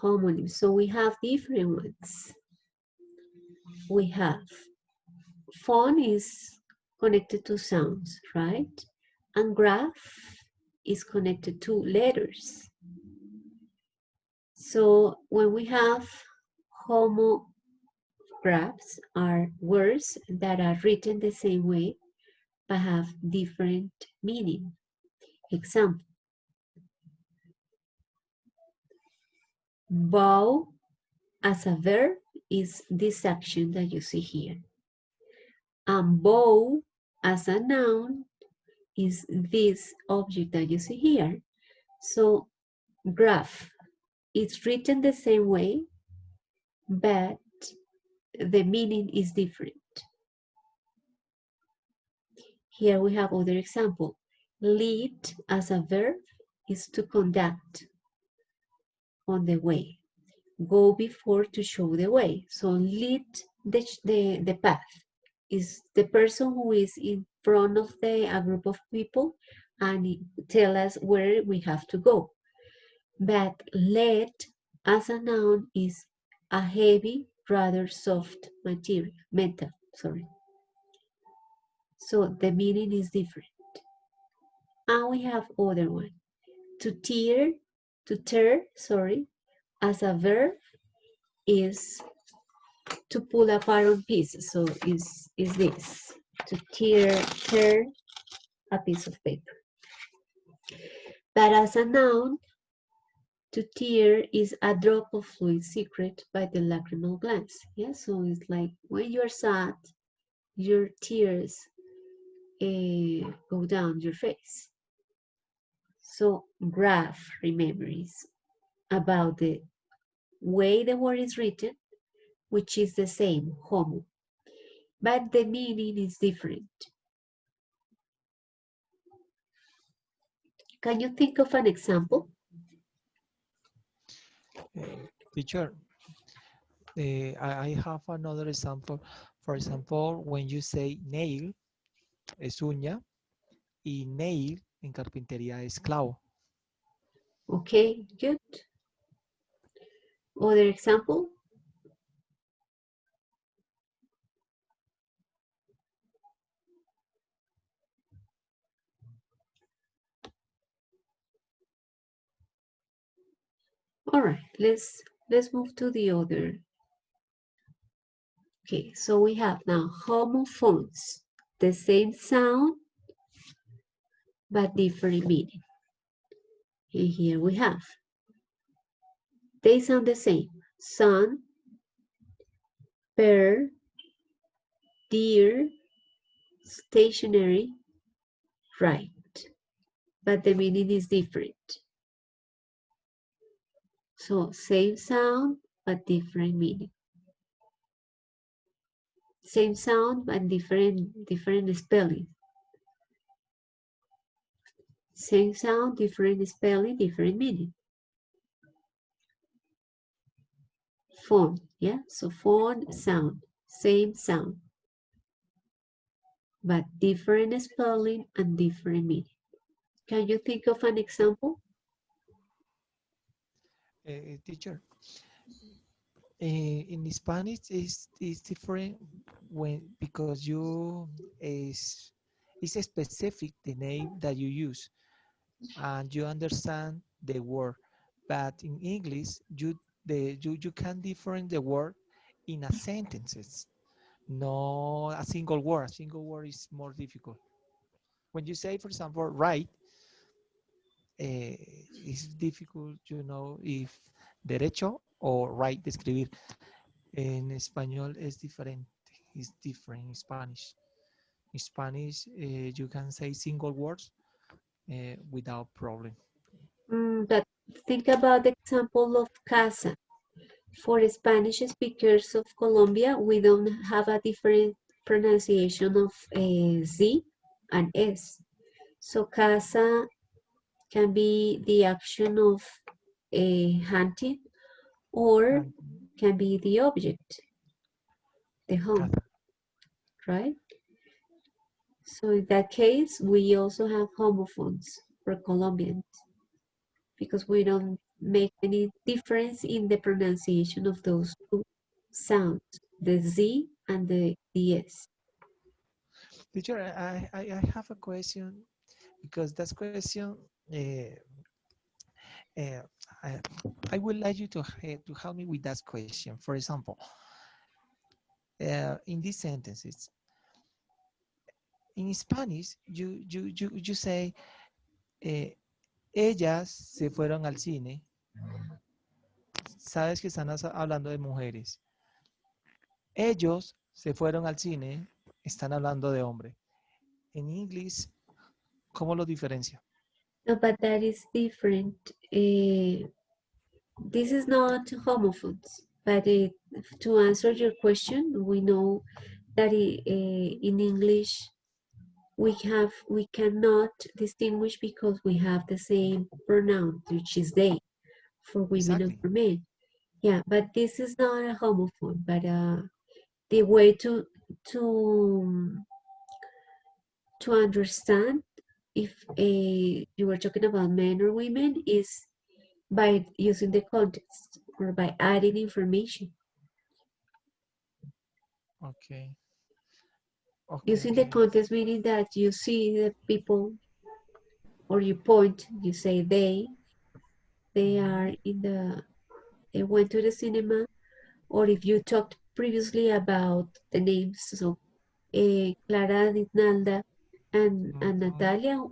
homonyms. So we have different ones. We have phone is connected to sounds, right? And graph is connected to letters. So when we have homographs are words that are written the same way but have different meaning. Example, bow as a verb is this action that you see here. And bow as a noun is this object that you see here. So graph, it's written the same way, but the meaning is different. Here we have other example. Lead as a verb is to conduct on the way. Go before to show the way. So lead the path is the person who is in front of a group of people and tell us where we have to go. But led as a noun is a heavy, rather soft material, metal, sorry. So the meaning is different. And we have other one. To tear, sorry, as a verb is to pull apart on pieces. So is this to tear a piece of paper. But as a noun, to tear is a drop of fluid secret by the lacrimal glands. Yeah, so it's like when you're sad, your tears go down your face. So graph, remember, is about the way the word is written, which is the same, homo, but the meaning is different. Can you think of an example? Teacher, I have another example. For example, when you say nail, es uña, y nail en carpintería es clavo. Okay, good. Other example? All right, let's move to the other. Okay, so we have now homophones, the same sound but different meaning. And here we have, they sound the same, sun, pear, deer, stationary, right, but the meaning is different. So same sound but different meaning. Same sound but different spelling. Same sound, different spelling, different meaning. Phone, yeah, so phone, sound, same sound, but different spelling and different meaning. Can you think of an example? Teacher, in Spanish is different when because you is specific the name that you use and you understand the word, but in English you can different the word in a sentences, no a single word. A single word is more difficult. When you say, for example, right, it's difficult, you know, if derecho or right de escribir. En español es diferente. It's different in Spanish. In Spanish, you can say single words without problem. But think about the example of casa. For Spanish speakers of Colombia, we don't have a different pronunciation of Z and S. So casa can be the action of a hunting, or And can be the object, the home, caza. right? So in that case, we also have homophones for Colombians because we don't make any difference in the pronunciation of those two sounds, the Z and the S. Teacher, I have a question because that question uh, I, I would like you to help me with that question. For example, in these sentences, in Spanish, you say, eh, ellas se fueron al cine. Sabes que están hablando de mujeres. Ellos se fueron al cine, están hablando de hombre. En inglés, ¿cómo lo diferencia? No, but that is different. This is not homophones, but to answer your question, we know that in English we cannot distinguish because we have the same pronoun, which is they, for women and Exactly. for men. Yeah, but this is not a homophone, but the way to to understand if you were talking about men or women is by using the context or by adding information. Okay. Okay, Using the okay. context meaning that you see the people or you point, you say they Mhm. are they went to the cinema, or if you talked previously about the names, so Clara, Nalda, and Mhm. Natalia,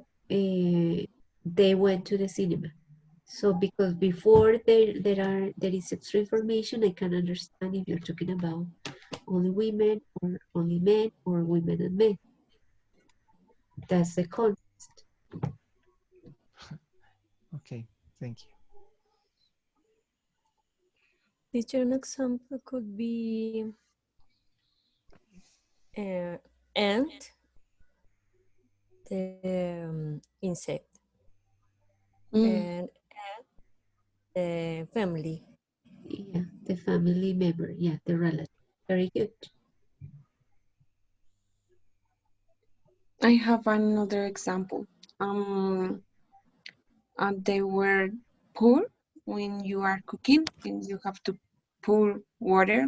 they went to the cinema. So because before there is extra information, I can understand if you're talking about only women or only men or women and men. That's the context. Okay, thank you. Teacher, an example could be uh, ant, the insect, Mm, and the family. Yeah, the family member. Yeah, the relative. Very good. I have another example. They were pour when you are cooking and you have to pour water,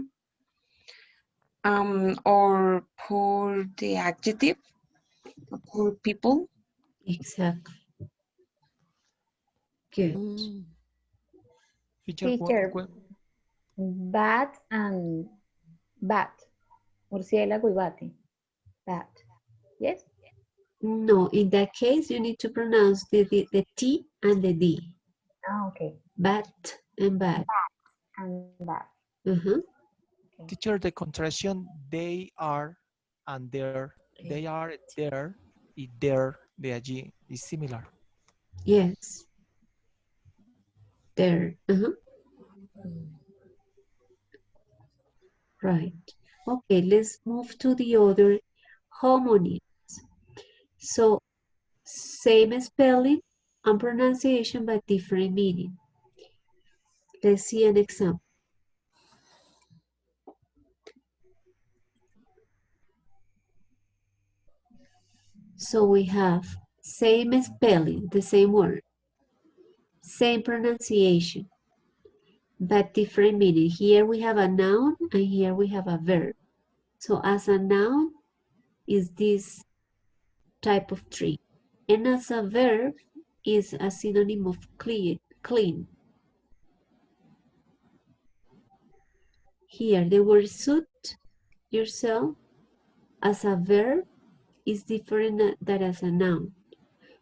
or pour the adjective, pour people. Exactly. Good. Mm. Teacher, Teacher, bat and bat. Murciélago y bate. Bat. Yes? No, in that case, you need to pronounce the T and the D. Ah, okay. Bat and bat. And bat. Uh-huh. Okay. teacher, the contraction they are and there, they are there, y there, de allí, is similar. Yes, there. Uh-huh. Mm. Right. Okay, let's move to the other homonyms. So, same spelling and pronunciation, but different meaning. Let's see an example. So we have same spelling, the same word, same pronunciation, but different meaning. Here we have a noun and here we have a verb. So as a noun is this type of tree. And as a verb is a synonym of clean. Here the word suit yourself as a verb is different than as a noun.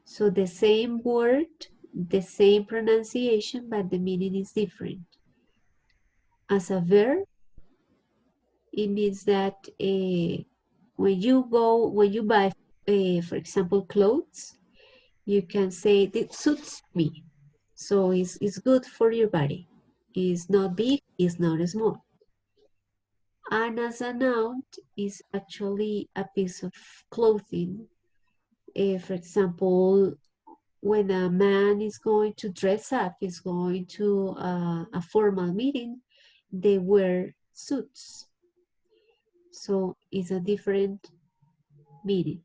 So the same word, the same pronunciation, but the meaning is different. As a verb, it means that when you buy, for example, clothes, you can say it suits me. So it's good for your body. It's not big, it's not small. And as a noun, is actually a piece of clothing. For example, when a man is going to dress up, is going to a formal meeting, they wear suits. So it's a different meaning.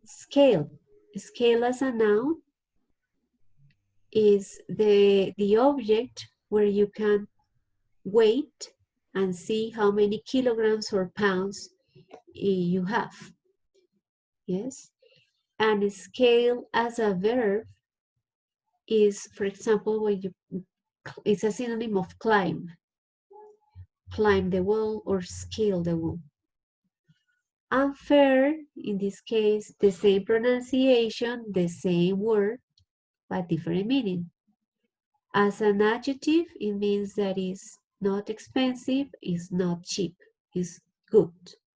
Scale. Scale as a noun is the object where you can weight and see how many kilograms or pounds you have. Yes. And scale as a verb is, for example, when you, it's a synonym of climb. Climb the wall or scale the wall. Unfair, in this case, the same pronunciation, the same word, but different meaning. As an adjective, it means that it's not expensive, it's not cheap, it's good,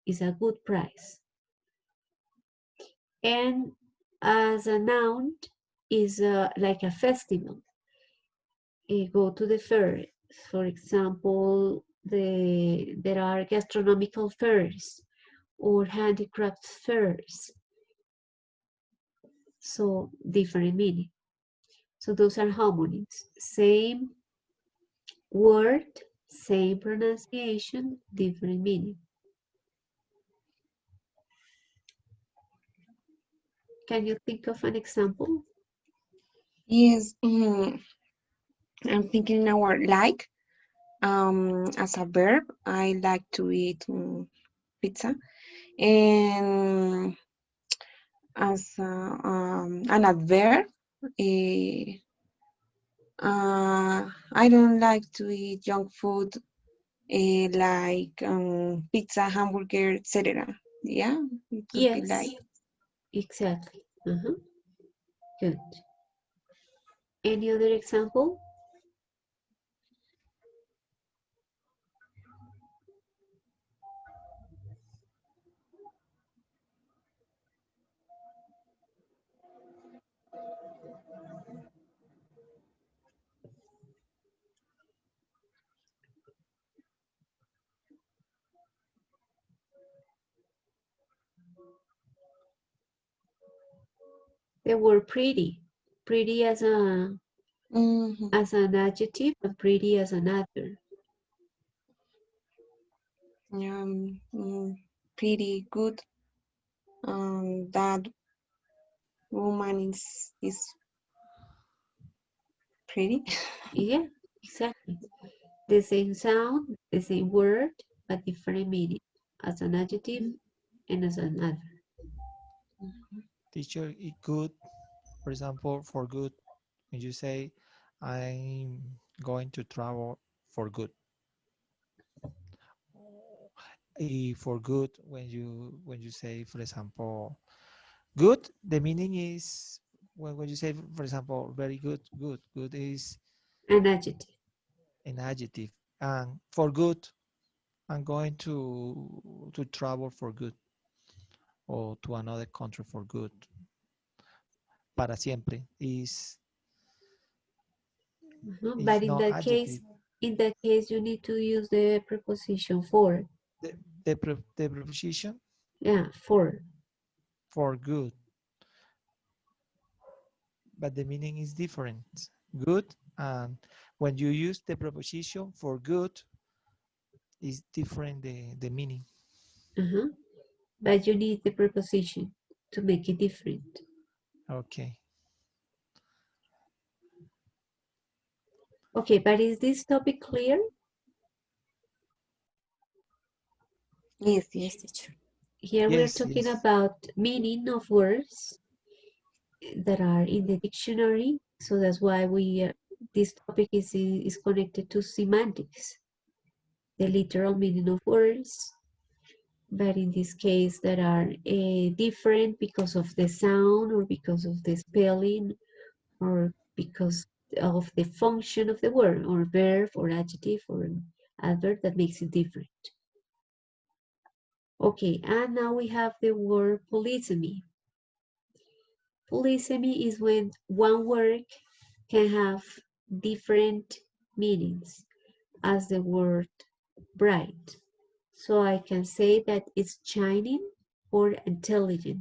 it's a good price. And as a noun, is like a festival. Go to the fair. For example, there are gastronomical fairs or handicraft fairs. So different meaning. So those are homonyms. Same word, same pronunciation, different meaning. Can you think of an example? Yes, I'm thinking now like as a verb, I like to eat pizza, and as an adverb, eh, I don't like to eat junk food like pizza, hamburger, etc. Yeah, it could be Yes, like. exactly. Good. Any other example? The word pretty. Pretty as a Mhm. as an adjective and pretty as an adverb. Pretty good. That woman is pretty. Yeah, exactly. The same sound, the same word, but different meaning as an adjective and as an adverb. Teacher, it good, for example, for good, when you say, I'm going to travel for good. For good, when you say, for example, good, the meaning is when you say, for example, very good, good is An adjective. an adjective, and for good, I'm going to travel for good or to another country for good. Para siempre is But no adjective. in that case, you need to use the preposition for. The preposition Yeah, for. for good, but the meaning is different. Good, and when you use the preposition for good, is different the meaning. But you need the preposition to make it different. Okay. Okay, but is this topic clear? Yes, Yes, yes. teacher. Here we're Yes, talking yes. about meaning of words that are in the dictionary. So that's why this topic is connected to semantics, the literal meaning of words. But in this case, that are different because of the sound or because of the spelling or because of the function of the word or verb or adjective or adverb that makes it different. Okay, and now we have the word polysemy. Polysemy is when one word can have different meanings as the word bright. So I can say that it's shining or intelligent.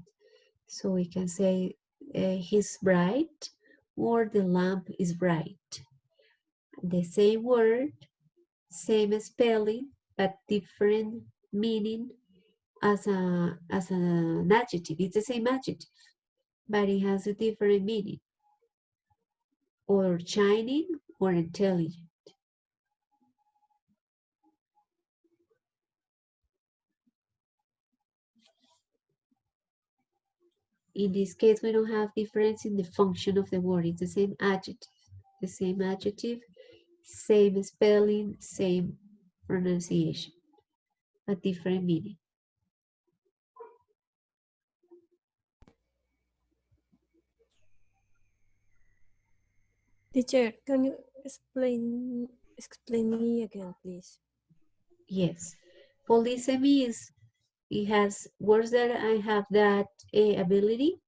So we can say he's bright or the lamp is bright. The same word, same spelling, but different meaning as an adjective. It's the same adjective, but it has a different meaning. Or shining or intelligent. In this case, we don't have difference in the function of the word. It's the same adjective. The same adjective, same spelling, same pronunciation, but different meaning. Teacher, can you explain me again, please? Yes. Polysemy is, it has words that I have that ability,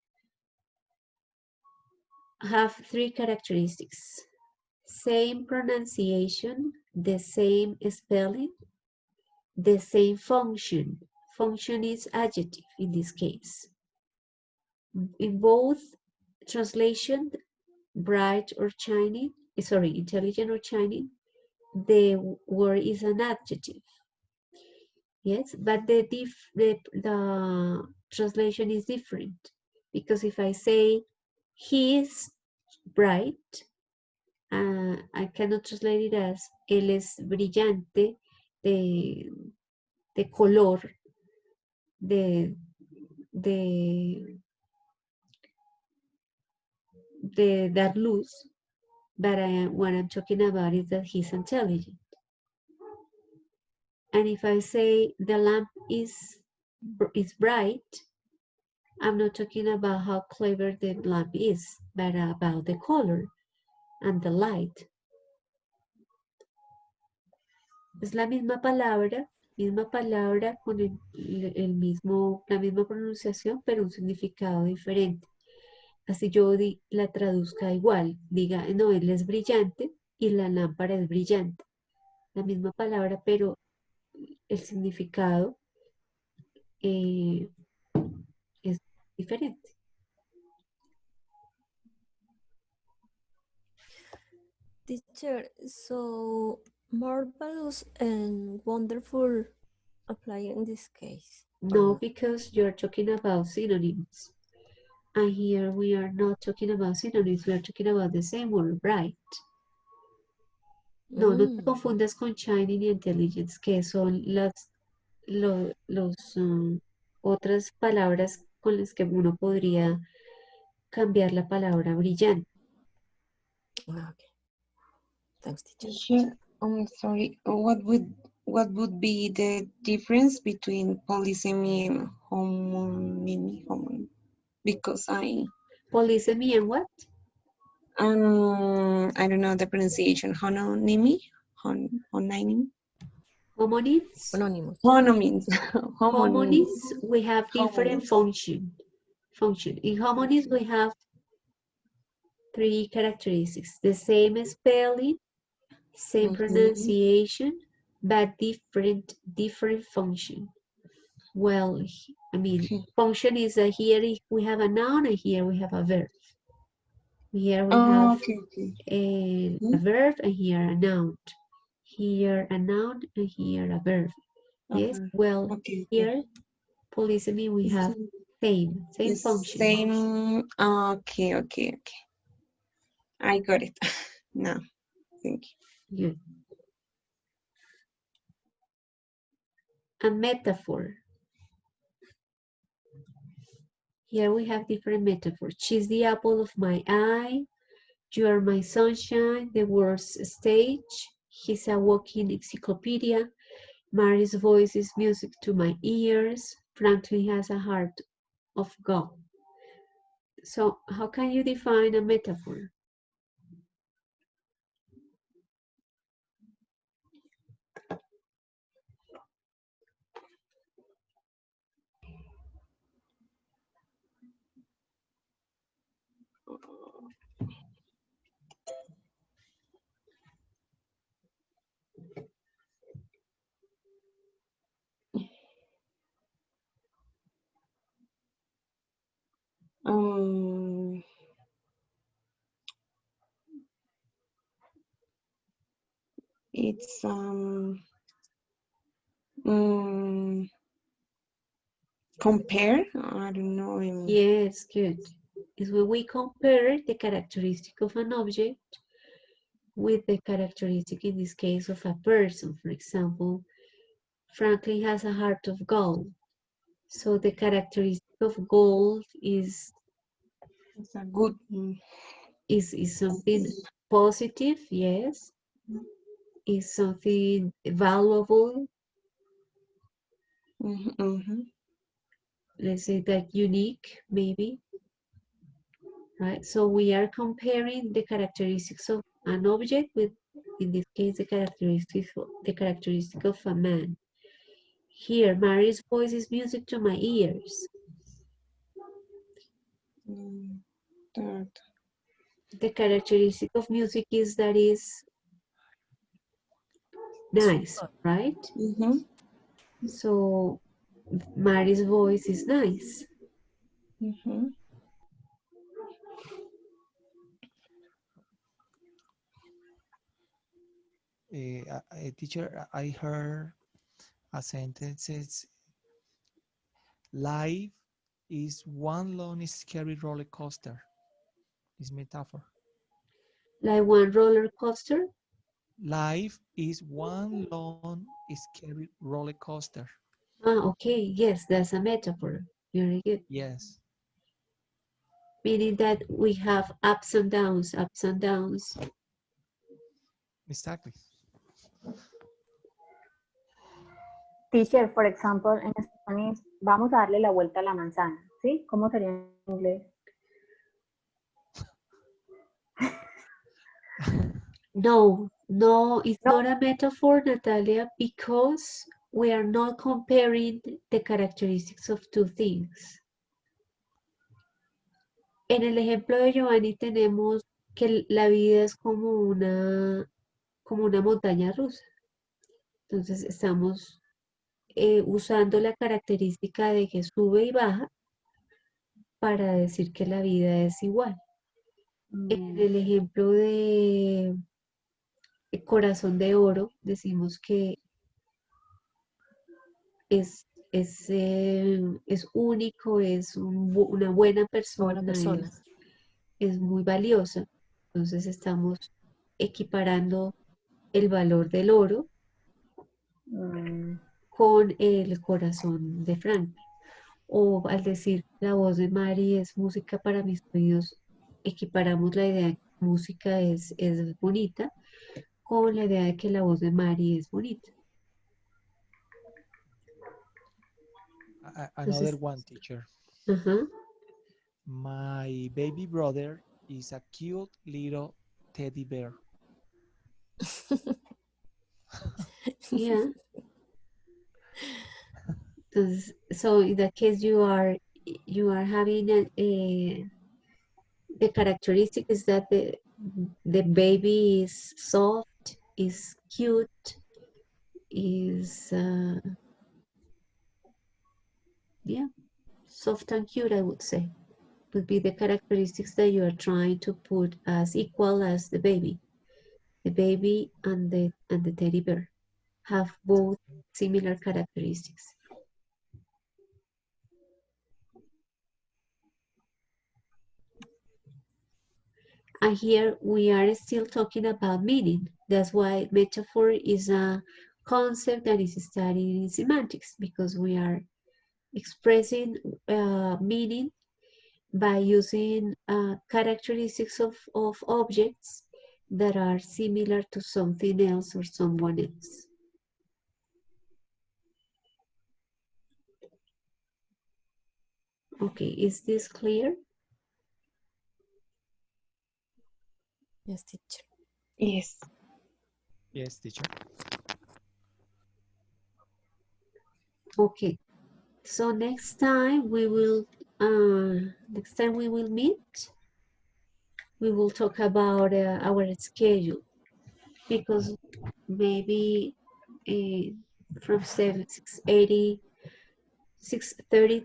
have three characteristics. Same pronunciation, the same spelling, the same function. Function is adjective in this case. In both translation, bright or shining, intelligent or shining, the word is an adjective. Yes, but the translation is different because if I say he is bright, I cannot translate it as él es brillante de color, de, de, de dar luz, but what I'm talking about is that he's intelligent. And if I say the lamp is bright, I'm not talking about how clever the lamp is, but about the color and the light. Es la misma palabra con la misma pronunciación, pero un significado diferente. Así yo la traduzca igual, diga, no, él es brillante y la lámpara es brillante. La misma palabra, pero el significado es diferente. Teacher, so marvelous and wonderful apply in this case? No, because you're talking about synonyms. And here we are not talking about synonyms, we are talking about the same word, bright. No, no te confundas con shining y intelligence, que son otras palabras con las que uno podría cambiar la palabra brillante. Okay. Thanks, teacher. Teacher, sorry. What would be the difference between polysemy and homonymy? Because Polysemy and what? I don't know the pronunciation. Hononymy, hononymy, Homonyms. Anonymous. homonyms, Homonyms, we have different homonyms. function. In homonyms, we have three characteristics: the same spelling, same pronunciation, but different function. Well, I mean, function is here we have a noun and here we have a verb. Here we have a verb and here a noun. Here a noun and here a verb. Yes, well, here, polysemy, we have same function. Same, okay. I got it now. Thank you. Good. A metaphor. Here we have different metaphors. She's the apple of my eye. You are my sunshine, the world's stage. He's a walking encyclopedia. Mary's voice is music to my ears. Franklin has a heart of gold. So how can you define a metaphor? It's mm, compare. I don't know. Yes, good. Is when we compare the characteristic of an object with the characteristic, in this case, of a person. For example, Franklin has a heart of gold. So the characteristic of gold It's a good. is something positive, yes. Is something valuable, Mm-hmm. let's say that unique, maybe, right? So we are comparing the characteristics of an object with, in this case, the characteristic of a man. Here, Mary's voice is music to my ears. Third. The characteristic of music is that is nice, right? Mm-hmm. So Mary's voice is nice. Mm-hmm. Teacher, I heard a sentence. It's life is one long scary roller coaster. Is metaphor. Like one roller coaster. Life is one long scary roller coaster. Ah, okay, yes, that's a metaphor. Very good. Yes, Meaning that we have ups and downs, ups and downs. exactly. Teacher, for example, en Spanish, vamos a darle la vuelta a la manzana, ¿sí? ¿Cómo sería en inglés? No, no, it's No, not a metaphor, Natalia, because we are not comparing the characteristics of two things. En el ejemplo de Giovanni tenemos que la vida es como una montaña rusa. Entonces estamos usando la característica de que sube y baja para decir que la vida es igual. En el ejemplo de corazón de oro, decimos que es único, es una buena persona, Buena persona. es muy valiosa. Entonces estamos equiparando el valor del oro con el corazón de Frank. O al decir la voz de Mari es música para mis oídos, equiparamos la idea de que la música es bonita con la idea de que la voz de Mari es bonita. Another Entonces, one, teacher. ajá, My baby brother is a cute little teddy bear. yeah. Entonces, so in that case you are having the characteristic is that the baby is soft, is cute, is yeah, soft and cute, I would say, would be the characteristics that you are trying to put as equal as the baby. The baby and the teddy bear have both similar characteristics. And here we are still talking about meaning. That's why metaphor is a concept that is studied in semantics, because we are expressing meaning by using characteristics of objects that are similar to something else or someone else. Okay, is this clear? Yes, teacher. Yes. Yes, teacher. Okay, so next time we will meet, we will talk about our schedule, because maybe from 6:30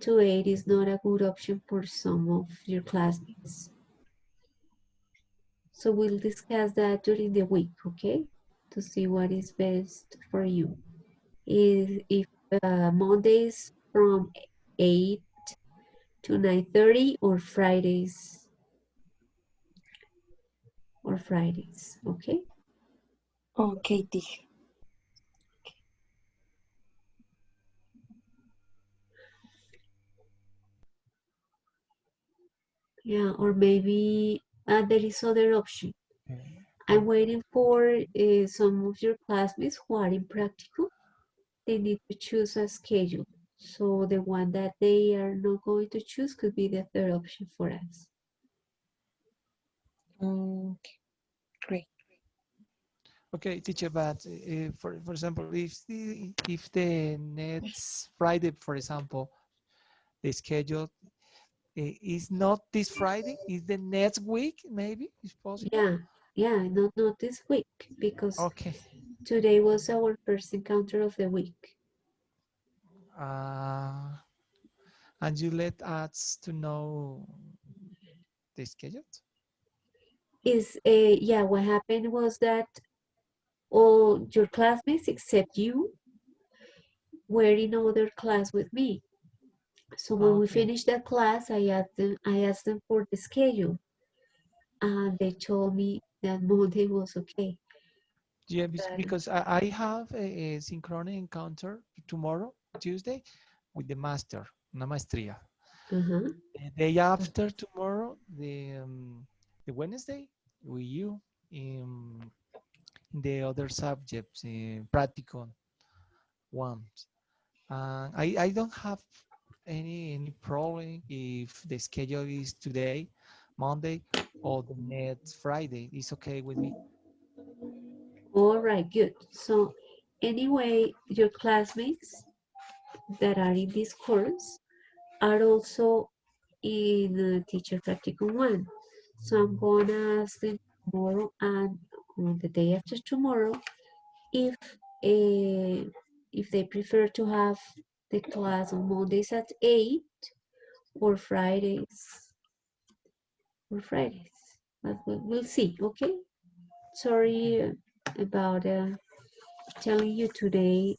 to 8 is not a good option for some of your classmates. So we'll discuss that during the week, okay? to see what is best for you. If Mondays from 8 to 9:30 or Fridays, okay? Okay, teacher. Yeah, or maybe there is other option. Okay. I'm waiting for some of your classmates who are in practical. They need to choose a schedule. So the one that they are not going to choose could be the third option for us. Okay, great. Okay, teacher, but for example, if the next Friday, for example, the schedule is not this Friday, is the next week, maybe, is possible? Yeah, not this week because Okay. today was our first encounter of the week. Uh, and you let us to know the schedule? Yeah, what happened was that all your classmates except you were in other class with me. So when we Okay. finished that class, I asked them for the schedule, and they told me that Monday was okay. Yeah, But because I have a synchronous encounter tomorrow, Tuesday, with the master, una maestría. uh-huh. The day after tomorrow, the Wednesday, with you in the other subjects, practical ones. I don't have any problem if the schedule is today, Monday, or the next Friday. It's okay with me. All right, good. So anyway, your classmates that are in this course are also in teacher practical one. So I'm gonna ask them tomorrow and on the day after tomorrow if uh, if they prefer to have the class on Mondays at 8 or Fridays. But we'll see, okay? Sorry about telling you today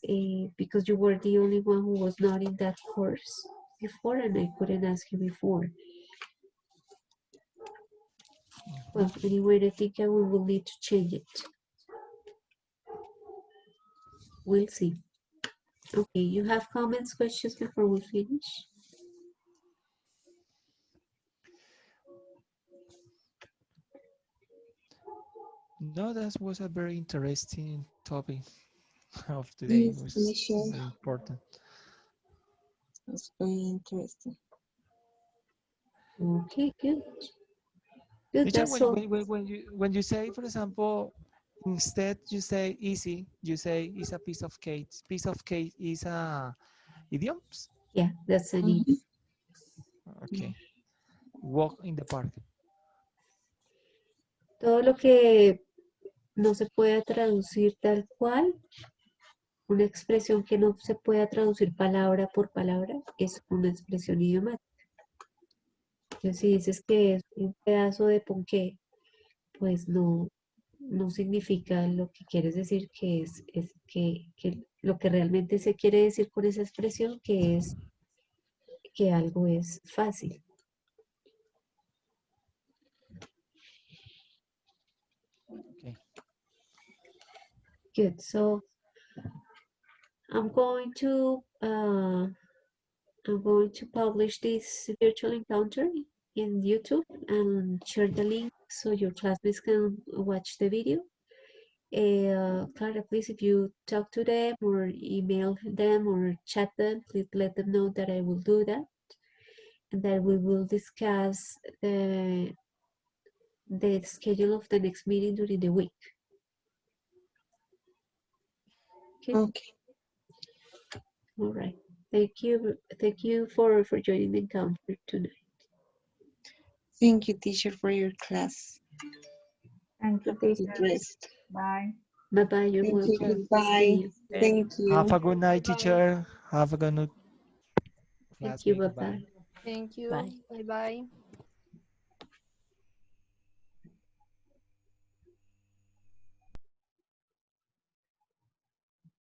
because you were the only one who was not in that course before and I couldn't ask you before. Mhm. Well, anyway, I think we will need to change it. We'll see. Okay, you have comments, questions before we finish? No, that was a very interesting topic of today. It Yes, was teacher. very important. That's very interesting. Okay, good. Good, Teacher, that's all. when you say, for example, instead you say easy, you say it's a piece of cake. Piece of cake is a idioms. Yeah, that's an Mhm. idiom. Okay. Walk in the park. Todo lo que no se pueda traducir tal cual, una expresión que no se pueda traducir palabra por palabra, es una expresión idiomática. Entonces, si dices que es un pedazo de ponqué, pues no significa lo que quieres decir que es que lo que realmente se quiere decir con esa expresión, que es que algo es fácil. Okay. Good. So I'm going to uh, I'm going to publish this virtual encounter in YouTube and share the link so your classmates can watch the video. Clara, please, if you talk to them or email them or chat them, please let them know that I will do that and that we will discuss the schedule of the next meeting during the week. Okay, Okay. all right. Thank you for joining the encounter tonight. Thank you, teacher, for your class. Thank you, Have a good teacher. rest. Bye. Bye bye. You're Thank you. welcome. Teacher, Goodbye. See you. Thank have you. a good night, Bye. teacher. Have a good night, Thank you. classmate. Bye Goodbye. bye. Thank you. Bye. Bye bye.